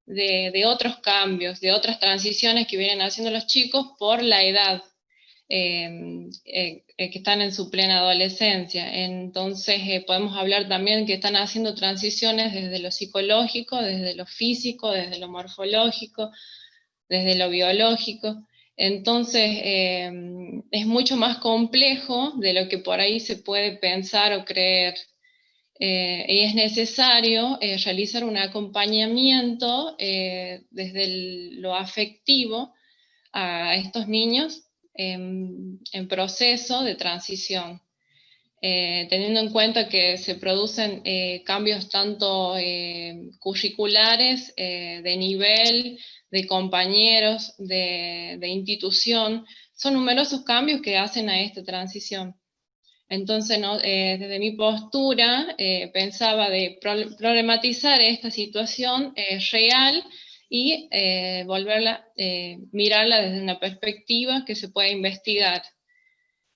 de otros cambios, de otras transiciones que vienen haciendo los chicos por la edad. que están en su plena adolescencia. Entonces podemos hablar también que están haciendo transiciones desde lo psicológico, desde lo físico, desde lo morfológico, desde lo biológico. Entonces es mucho más complejo de lo que por ahí se puede pensar o creer. Y es necesario realizar un acompañamiento desde lo afectivo a estos niños en proceso de transición, teniendo en cuenta que se producen cambios tanto curriculares, de nivel, de compañeros, de institución. Son numerosos cambios que hacen a esta transición. Entonces, ¿no? Desde mi postura pensaba de problematizar esta situación real y mirarla desde una perspectiva que se pueda investigar.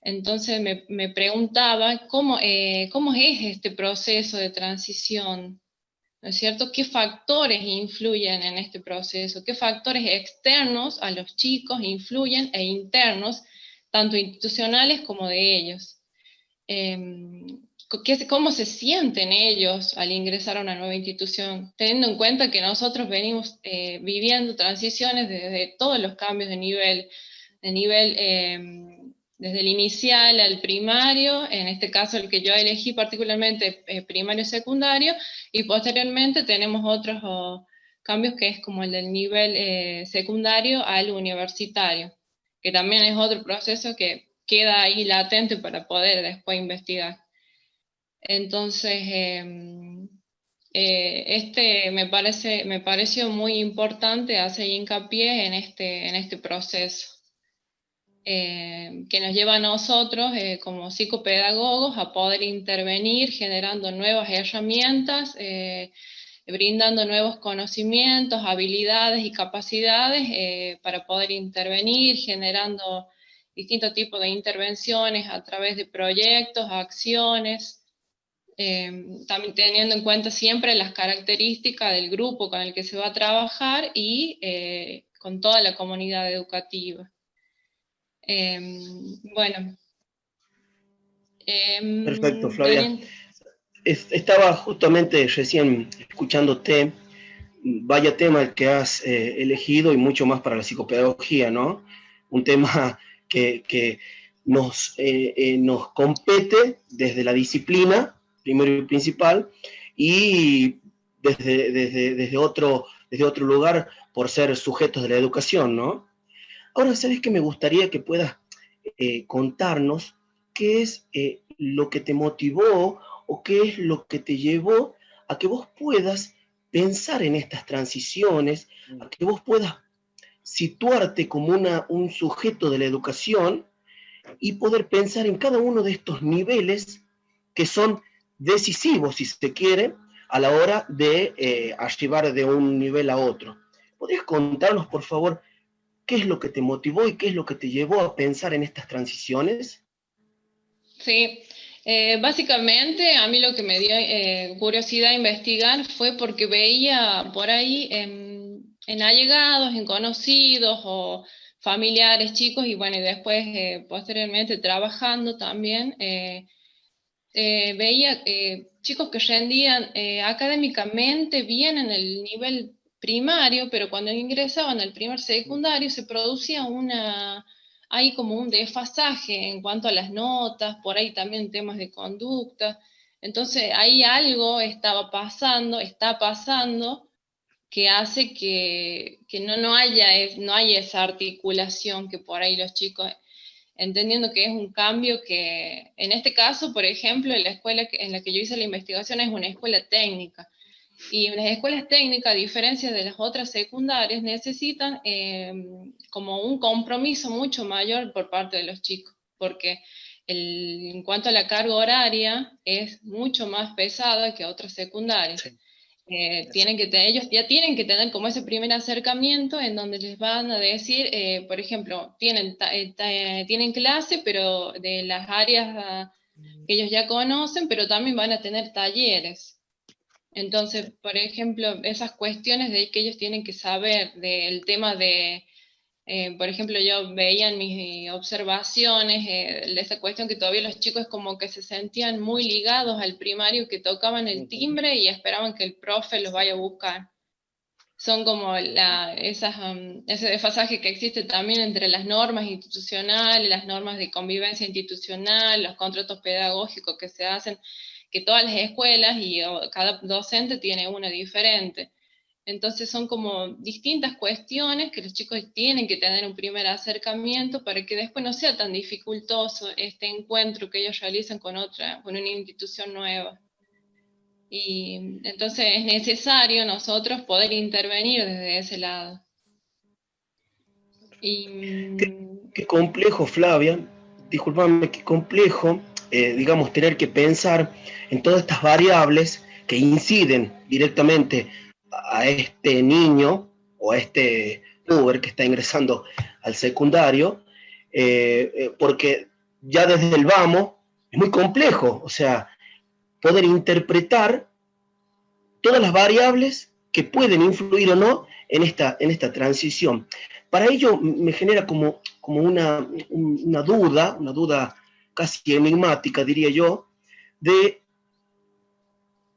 Entonces me preguntaba cómo es este proceso de transición, ¿no es cierto? ¿Qué factores influyen en este proceso? ¿Qué factores externos a los chicos influyen e internos, tanto institucionales como de ellos? ¿Cómo se sienten ellos al ingresar a una nueva institución? Teniendo en cuenta que nosotros venimos viviendo transiciones desde todos los cambios de nivel desde el inicial al primario, en este caso el que yo elegí particularmente primario y secundario, y posteriormente tenemos otros cambios que es como el del nivel secundario al universitario, que también es otro proceso que queda ahí latente para poder después investigar. Entonces, me pareció muy importante hacer hincapié en este proceso, que nos lleva a nosotros como psicopedagogos a poder intervenir generando nuevas herramientas, brindando nuevos conocimientos, habilidades y capacidades para poder intervenir, generando distintos tipos de intervenciones a través de proyectos, acciones, también teniendo en cuenta siempre las características del grupo con el que se va a trabajar y con toda la comunidad educativa. Bueno. Perfecto, Flavia. Estaba justamente recién escuchándote, vaya tema el que has elegido y mucho más para la psicopedagogía, ¿no? Un tema que nos compete desde la disciplina, primero y principal, y desde otro lugar por ser sujetos de la educación, ¿no? Ahora, ¿sabes qué? Me gustaría que puedas contarnos qué es lo que te motivó o qué es lo que te llevó a que vos puedas pensar en estas transiciones, a que vos puedas situarte como un sujeto de la educación y poder pensar en cada uno de estos niveles que son decisivos, si se quiere, a la hora de arribar de un nivel a otro. ¿Podrías contarnos, por favor, qué es lo que te motivó y qué es lo que te llevó a pensar en estas transiciones? Sí, básicamente a mí lo que me dio curiosidad investigar fue porque veía por ahí en allegados, en conocidos o familiares chicos, y bueno, y después posteriormente trabajando también, veía chicos que rendían académicamente bien en el nivel primario, pero cuando ingresaban al primer secundario se producía hay como un desfasaje en cuanto a las notas, por ahí también temas de conducta. Entonces ahí algo está pasando, que hace que no haya esa articulación que por ahí los chicos, entendiendo que es un cambio que, en este caso, por ejemplo, en la escuela en la que yo hice la investigación es una escuela técnica, y las escuelas técnicas, a diferencia de las otras secundarias, necesitan como un compromiso mucho mayor por parte de los chicos, porque en cuanto a la carga horaria es mucho más pesada que otras secundarias. Sí. Ellos ya tienen que tener como ese primer acercamiento en donde les van a decir, por ejemplo, tienen clase, pero de las áreas que ellos ya conocen, pero también van a tener talleres. Entonces, por ejemplo, esas cuestiones de que ellos tienen que saber del tema de Por ejemplo, yo veía en mis observaciones de esta cuestión que todavía los chicos como que se sentían muy ligados al primario, que tocaban el timbre y esperaban que el profe los vaya a buscar. Son como ese desfasaje que existe también entre las normas institucionales, las normas de convivencia institucional, los contratos pedagógicos que se hacen, que todas las escuelas y cada docente tiene una diferente. Entonces son como distintas cuestiones que los chicos tienen que tener un primer acercamiento para que después no sea tan dificultoso este encuentro que ellos realizan con una institución nueva. Y entonces es necesario nosotros poder intervenir desde ese lado. Qué complejo, Flavia, disculpame, qué complejo, digamos, tener que pensar en todas estas variables que inciden directamente a este niño o a este puber que está ingresando al secundario, porque ya desde el vamos es muy complejo, o sea, poder interpretar todas las variables que pueden influir o no en esta transición. Para ello me genera como una duda casi enigmática, diría yo, de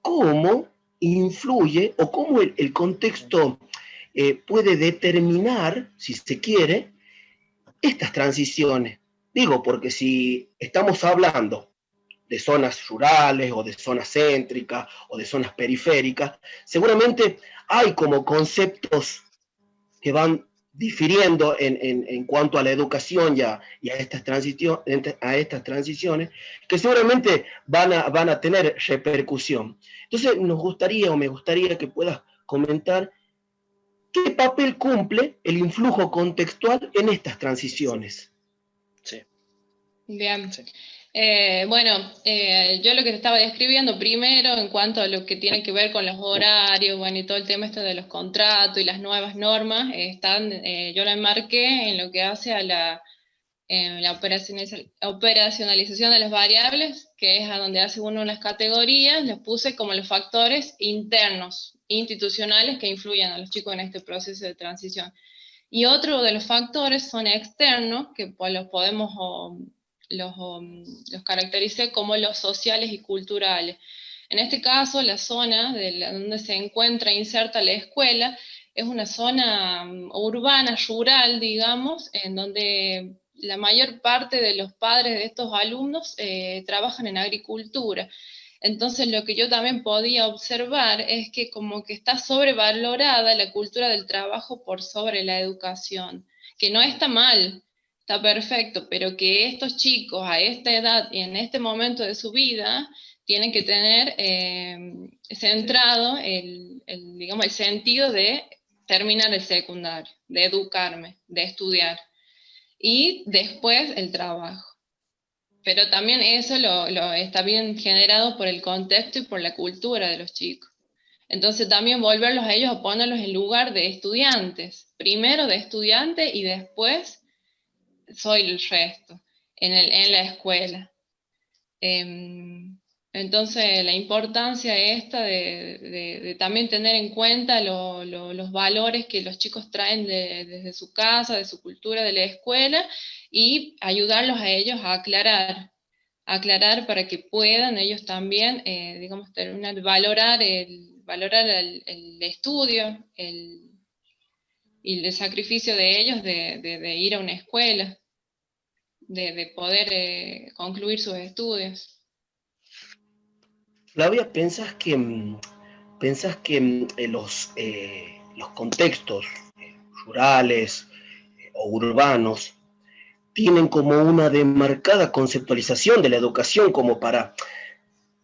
cómo influye o cómo el contexto puede determinar, si se quiere, estas transiciones. Digo, porque si estamos hablando de zonas rurales o de zonas céntricas o de zonas periféricas, seguramente hay como conceptos que van difiriendo en cuanto a la educación y a estas transiciones, que seguramente van a tener repercusión. Entonces me gustaría que puedas comentar qué papel cumple el influjo contextual en estas transiciones. Sí. Bien. Sí. Yo lo que te estaba describiendo primero en cuanto a lo que tiene que ver con los horarios, bueno, y todo el tema de los contratos y las nuevas normas, yo la enmarqué en lo que hace a la operacionalización de las variables, que es a donde hace uno las categorías, les puse como los factores internos, institucionales, que influyen a los chicos en este proceso de transición. Y otro de los factores son externos, que pues los podemos... los caractericé como los sociales y culturales. En este caso, la zona donde se encuentra inserta la escuela es una zona urbana, rural, digamos, en donde la mayor parte de los padres de estos alumnos trabajan en agricultura. Entonces, lo que yo también podía observar es que como que está sobrevalorada la cultura del trabajo por sobre la educación, que no está mal, está perfecto, pero que estos chicos a esta edad y en este momento de su vida tienen que tener centrado digamos, el sentido de terminar el secundario, de educarme, de estudiar, y después el trabajo. Pero también eso está bien generado por el contexto y por la cultura de los chicos. Entonces también volverlos a ellos a ponerlos en lugar de estudiantes, primero de estudiante y después soy el resto, en la escuela. Entonces, la importancia esta de también tener en cuenta los valores que los chicos traen desde su casa, de su cultura, de la escuela, y ayudarlos a ellos a aclarar para que puedan ellos también, digamos, valorar el estudio y el sacrificio de ellos de ir a una escuela, de poder concluir sus estudios. Flavia, ¿pensás que los contextos rurales o urbanos tienen como una demarcada conceptualización de la educación como para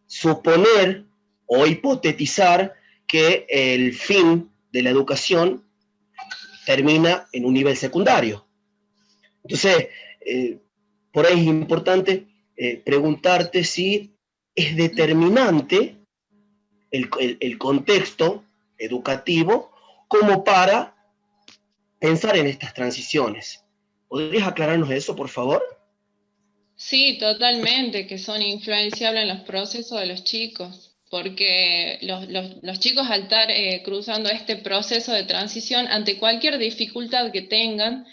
suponer o hipotetizar que el fin de la educación termina en un nivel secundario? Entonces, por ahí es importante preguntarte si es determinante el contexto educativo como para pensar en estas transiciones. ¿Podrías aclararnos eso, por favor? Sí, totalmente, que son influenciables en los procesos de los chicos, porque los chicos al estar cruzando este proceso de transición, ante cualquier dificultad que tengan,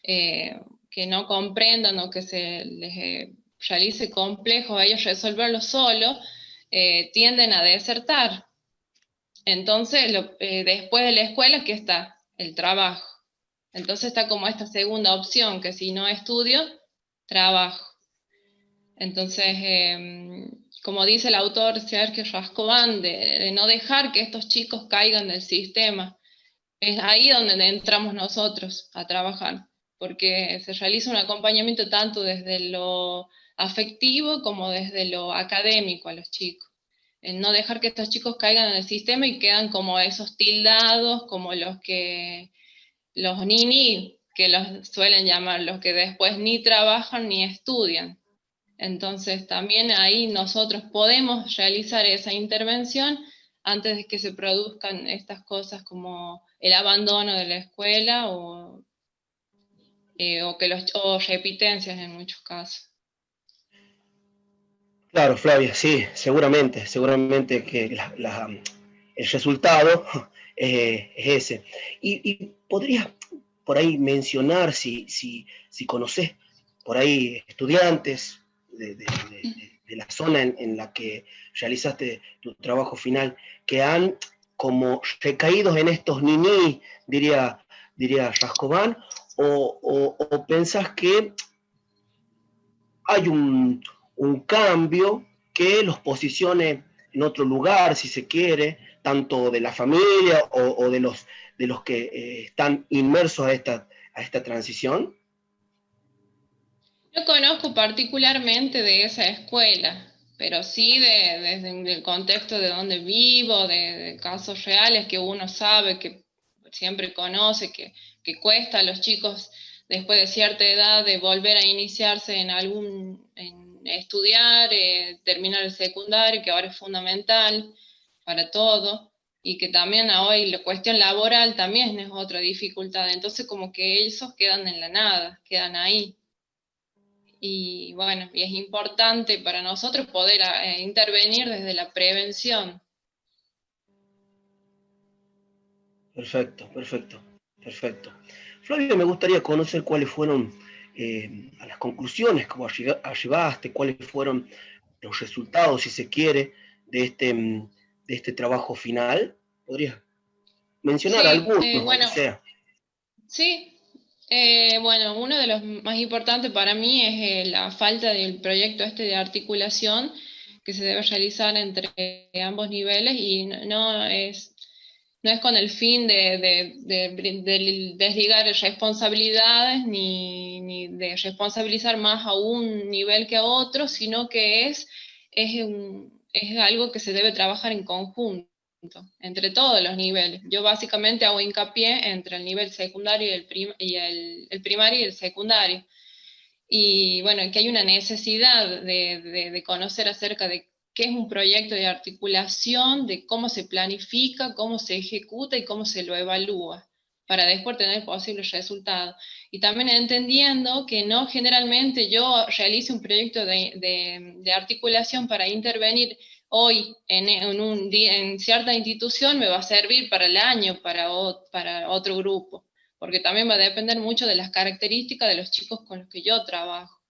que no comprendan o que se les realice complejo a ellos resolverlo solo, tienden a desertar. Entonces, después de la escuela, ¿qué está? El trabajo. Entonces está como esta segunda opción, que si no estudio, trabajo. Entonces, como dice el autor Sergio Rascován, de no dejar que estos chicos caigan del sistema, es ahí donde entramos nosotros a trabajar, porque se realiza un acompañamiento tanto desde lo afectivo como desde lo académico a los chicos. En no dejar que estos chicos caigan en el sistema y quedan como esos tildados, como los nini, que los suelen llamar, los que después ni trabajan ni estudian. Entonces también ahí nosotros podemos realizar esa intervención antes de que se produzcan estas cosas como el abandono de la escuela o repitencias en muchos casos. Claro, Flavia, sí, seguramente que el resultado es ese. Y podrías por ahí mencionar si conoces por ahí estudiantes de la zona en la que realizaste tu trabajo final, que han como recaídos en estos niní, diría Rascován, o pensás que hay un cambio que los posicione en otro lugar, si se quiere, tanto de la familia o de los que están inmersos a esta transición? No conozco particularmente de esa escuela, pero sí desde el contexto de donde vivo, de casos reales que uno sabe, que siempre conoce, que cuesta a los chicos después de cierta edad de volver a iniciarse en estudiar, terminar el secundario, que ahora es fundamental para todo, y que también hoy la cuestión laboral también es otra dificultad, entonces como que ellos quedan en la nada, quedan ahí. Y bueno, y es importante para nosotros poder intervenir desde la prevención. Perfecto. Flavio, me gustaría conocer cuáles fueron a las conclusiones, cómo arribaste, cuáles fueron los resultados, si se quiere, de este trabajo final. ¿Podrías mencionar algunos, bueno, aunque sea? Sí, bueno, uno de los más importantes para mí es la falta del proyecto de articulación que se debe realizar entre ambos niveles y no es con el fin de desligar responsabilidades ni de responsabilizar más a un nivel que a otro, sino que es algo que se debe trabajar en conjunto entre todos los niveles. Yo básicamente hago hincapié entre el nivel secundario y el primario y el secundario. Y bueno, que hay una necesidad de conocer acerca de qué es un proyecto de articulación, de cómo se planifica, cómo se ejecuta y cómo se lo evalúa, para después tener posibles resultados. Y también entendiendo que no generalmente yo realice un proyecto de articulación para intervenir hoy en cierta institución, me va a servir para el año, para otro grupo, porque también va a depender mucho de las características de los chicos con los que yo trabajo.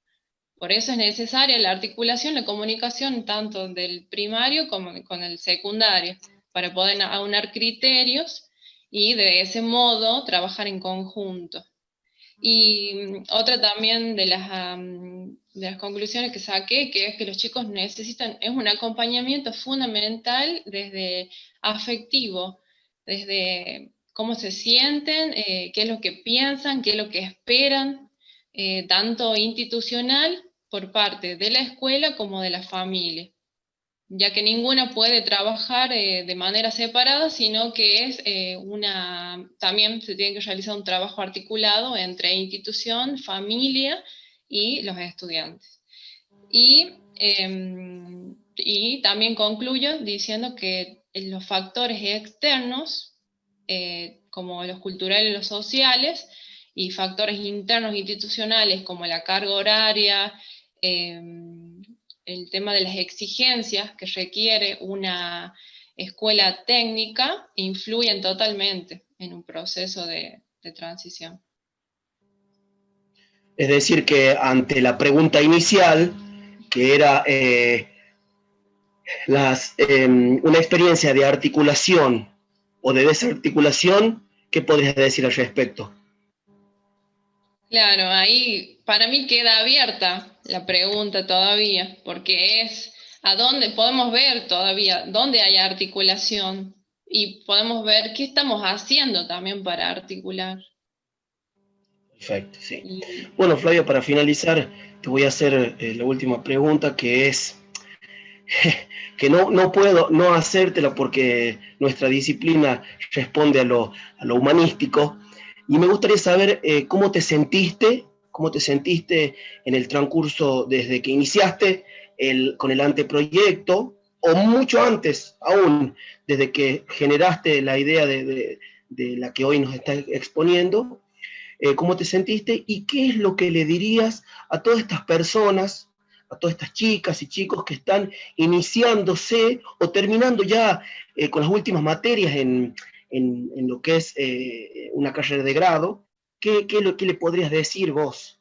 Por eso es necesaria la articulación, la comunicación tanto del primario como con el secundario, para poder aunar criterios y de ese modo trabajar en conjunto. Y otra también de las conclusiones que saqué, que es que los chicos necesitan, es un acompañamiento fundamental desde afectivo, desde cómo se sienten, qué es lo que piensan, qué es lo que esperan, tanto institucional por parte de la escuela como de la familia, ya que ninguna puede trabajar de manera separada, sino que es también se tiene que realizar un trabajo articulado entre institución, familia y los estudiantes. Y también concluyo diciendo que los factores externos, como los culturales y los sociales, y factores internos institucionales como la carga horaria, el tema de las exigencias que requiere una escuela técnica, influyen totalmente en un proceso de transición. Es decir, que ante la pregunta inicial, que era una experiencia de articulación o de desarticulación, ¿qué podrías decir al respecto? Claro, ahí para mí queda abierta la pregunta todavía, porque es a dónde podemos ver todavía, dónde hay articulación y podemos ver qué estamos haciendo también para articular. Perfecto, sí. Bueno, Flavia, para finalizar, te voy a hacer la última pregunta, que es que no puedo no hacértela porque nuestra disciplina responde a lo humanístico, y me gustaría saber cómo te sentiste en el transcurso desde que iniciaste con el anteproyecto, o mucho antes aún, desde que generaste la idea de la que hoy nos está exponiendo. ¿Cómo te sentiste y qué es lo que le dirías a todas estas personas, a todas estas chicas y chicos que están iniciándose o terminando ya con las últimas materias en lo que es una carrera de grado? ¿Qué le podrías decir vos?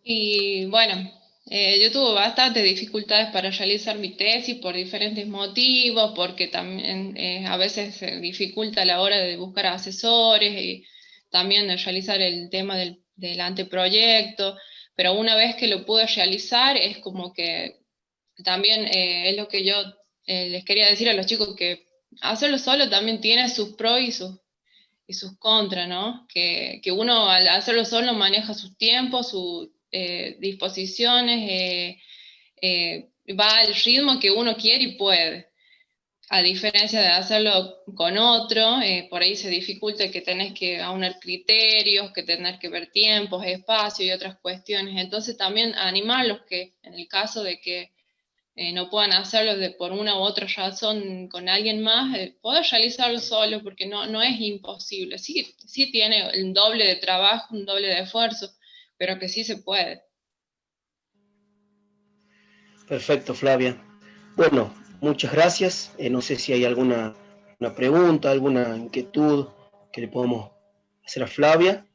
Y bueno, yo tuve bastantes dificultades para realizar mi tesis por diferentes motivos, porque también a veces se dificulta a la hora de buscar asesores y también de realizar el tema del anteproyecto, pero una vez que lo pude realizar es como que también es lo que yo les quería decir a los chicos, que hacerlo solo también tiene sus pros y sus contras, ¿no? Que uno al hacerlo solo maneja sus tiempos, sus disposiciones, va al ritmo que uno quiere y puede. A diferencia de hacerlo con otro, por ahí se dificulta que tenés que aunar criterios, que tenés que ver tiempos, espacio y otras cuestiones. Entonces también animarlos que en el caso de que no puedan hacerlo por una u otra razón con alguien más, poder realizarlo solo, porque no es imposible. Sí tiene el doble de trabajo, un doble de esfuerzo, pero que sí se puede. Perfecto, Flavia. Bueno, muchas gracias. No sé si hay alguna una pregunta, alguna inquietud que le podamos hacer a Flavia.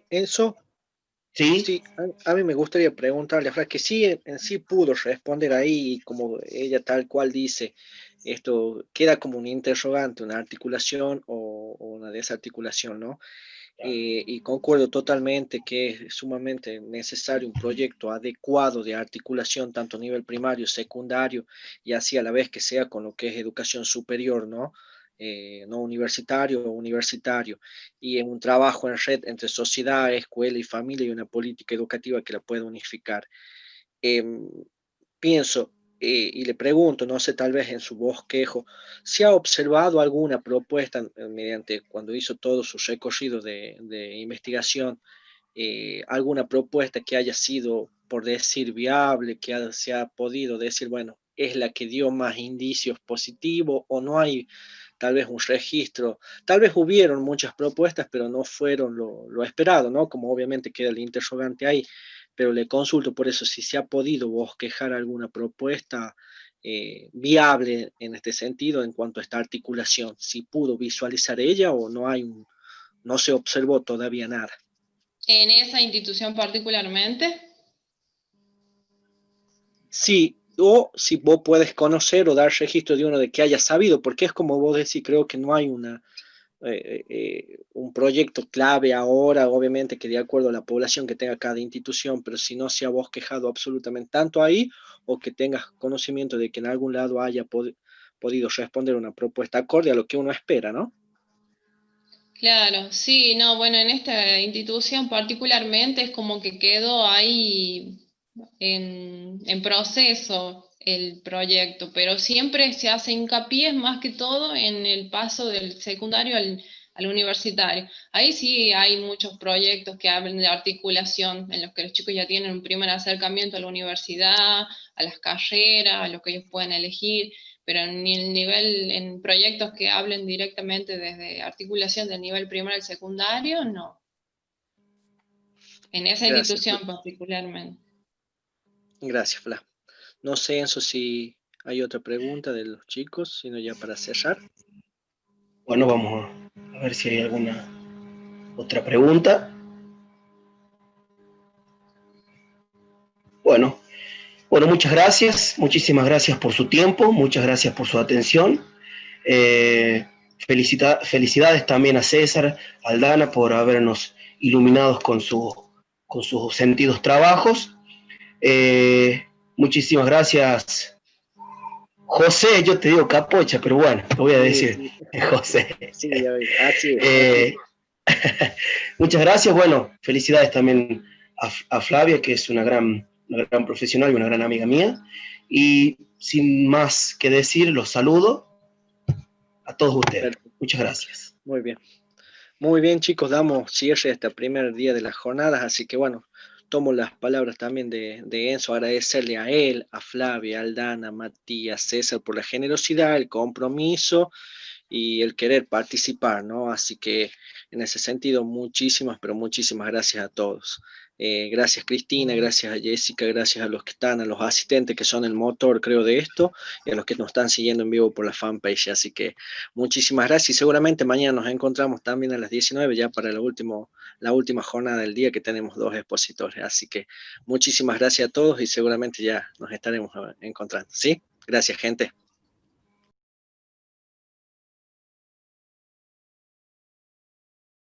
Enzo, ¿Sí? sí, a mí me gustaría preguntarle a Fran que sí, en sí pudo responder ahí, como ella tal cual dice, esto queda como un interrogante, una articulación o una desarticulación, ¿no? Y concuerdo totalmente que es sumamente necesario un proyecto adecuado de articulación, tanto a nivel primario, secundario, y así a la vez que sea con lo que es educación superior, ¿no? No universitario o universitario, y en un trabajo en red entre sociedad, escuela y familia y una política educativa que la pueda unificar. Eh, Pienso y le pregunto, no sé, tal vez en su bosquejo, si ha observado alguna propuesta mediante cuando hizo todo su recorrido de investigación, alguna propuesta que haya sido, por decir, viable, que se ha podido decir, bueno, es la que dio más indicios positivos, o no hay tal vez un registro, tal vez hubieron muchas propuestas, pero no fueron lo esperado, ¿no? Como obviamente queda el interrogante ahí, pero le consulto por eso si se ha podido bosquejar alguna propuesta viable en este sentido en cuanto a esta articulación, si pudo visualizar ella o no hay no se observó todavía nada. En esa institución particularmente, Sí, o si vos puedes conocer o dar registro de uno de que haya sabido, porque es como vos decís, creo que no hay un proyecto clave ahora, obviamente que de acuerdo a la población que tenga cada institución, pero si no se ha bosquejado absolutamente tanto ahí, o que tengas conocimiento de que en algún lado haya podido responder una propuesta acorde a lo que uno espera, ¿no? claro, sí, no, bueno, en esta institución particularmente es como que quedó ahí en proceso el proyecto, pero siempre se hace hincapié más que todo en el paso del secundario al universitario. Ahí sí hay muchos proyectos que hablan de articulación, en los que los chicos ya tienen un primer acercamiento a la universidad, a las carreras, a lo que ellos pueden elegir, pero en el nivel, en proyectos que hablen directamente desde articulación del nivel primario al secundario, no. En esa Gracias, institución particularmente. gracias, Fla. No sé, Enzo, si ¿Hay otra pregunta de los chicos? Sino ya para cerrar. Bueno, vamos a ver si hay alguna otra pregunta. Bueno, muchas gracias, muchísimas gracias por su tiempo, muchas gracias por su atención. Felicidades también a César, a Aldana, por habernos iluminados con sus sentidos trabajos. Muchísimas gracias, José. Yo te digo Capocha, pero bueno, te voy a decir José. Sí, ya ves. Así es. Muchas gracias. Bueno, felicidades también a Flavia, que es una gran profesional y una gran amiga mía. Y sin más que decir, los saludo a todos ustedes. Perfecto. Muchas gracias. Muy bien. Muy bien, chicos, damos cierre a este primer día de las jornadas, así que bueno, tomo las palabras también de Enzo, agradecerle a él, a Flavia, a Aldana, a Matías, César por la generosidad, el compromiso y el querer participar, ¿no? Así que en ese sentido, muchísimas, pero muchísimas gracias a todos. Gracias Cristina, gracias a Jessica, gracias a los que están, a los asistentes que son el motor, creo, de esto, y a los que nos están siguiendo en vivo por la fanpage. Así que muchísimas gracias y seguramente mañana nos encontramos también a las 19 ya para la última jornada del día, que tenemos 2 expositores. Así que muchísimas gracias a todos y seguramente ya nos estaremos encontrando. ¿Sí? Gracias, gente.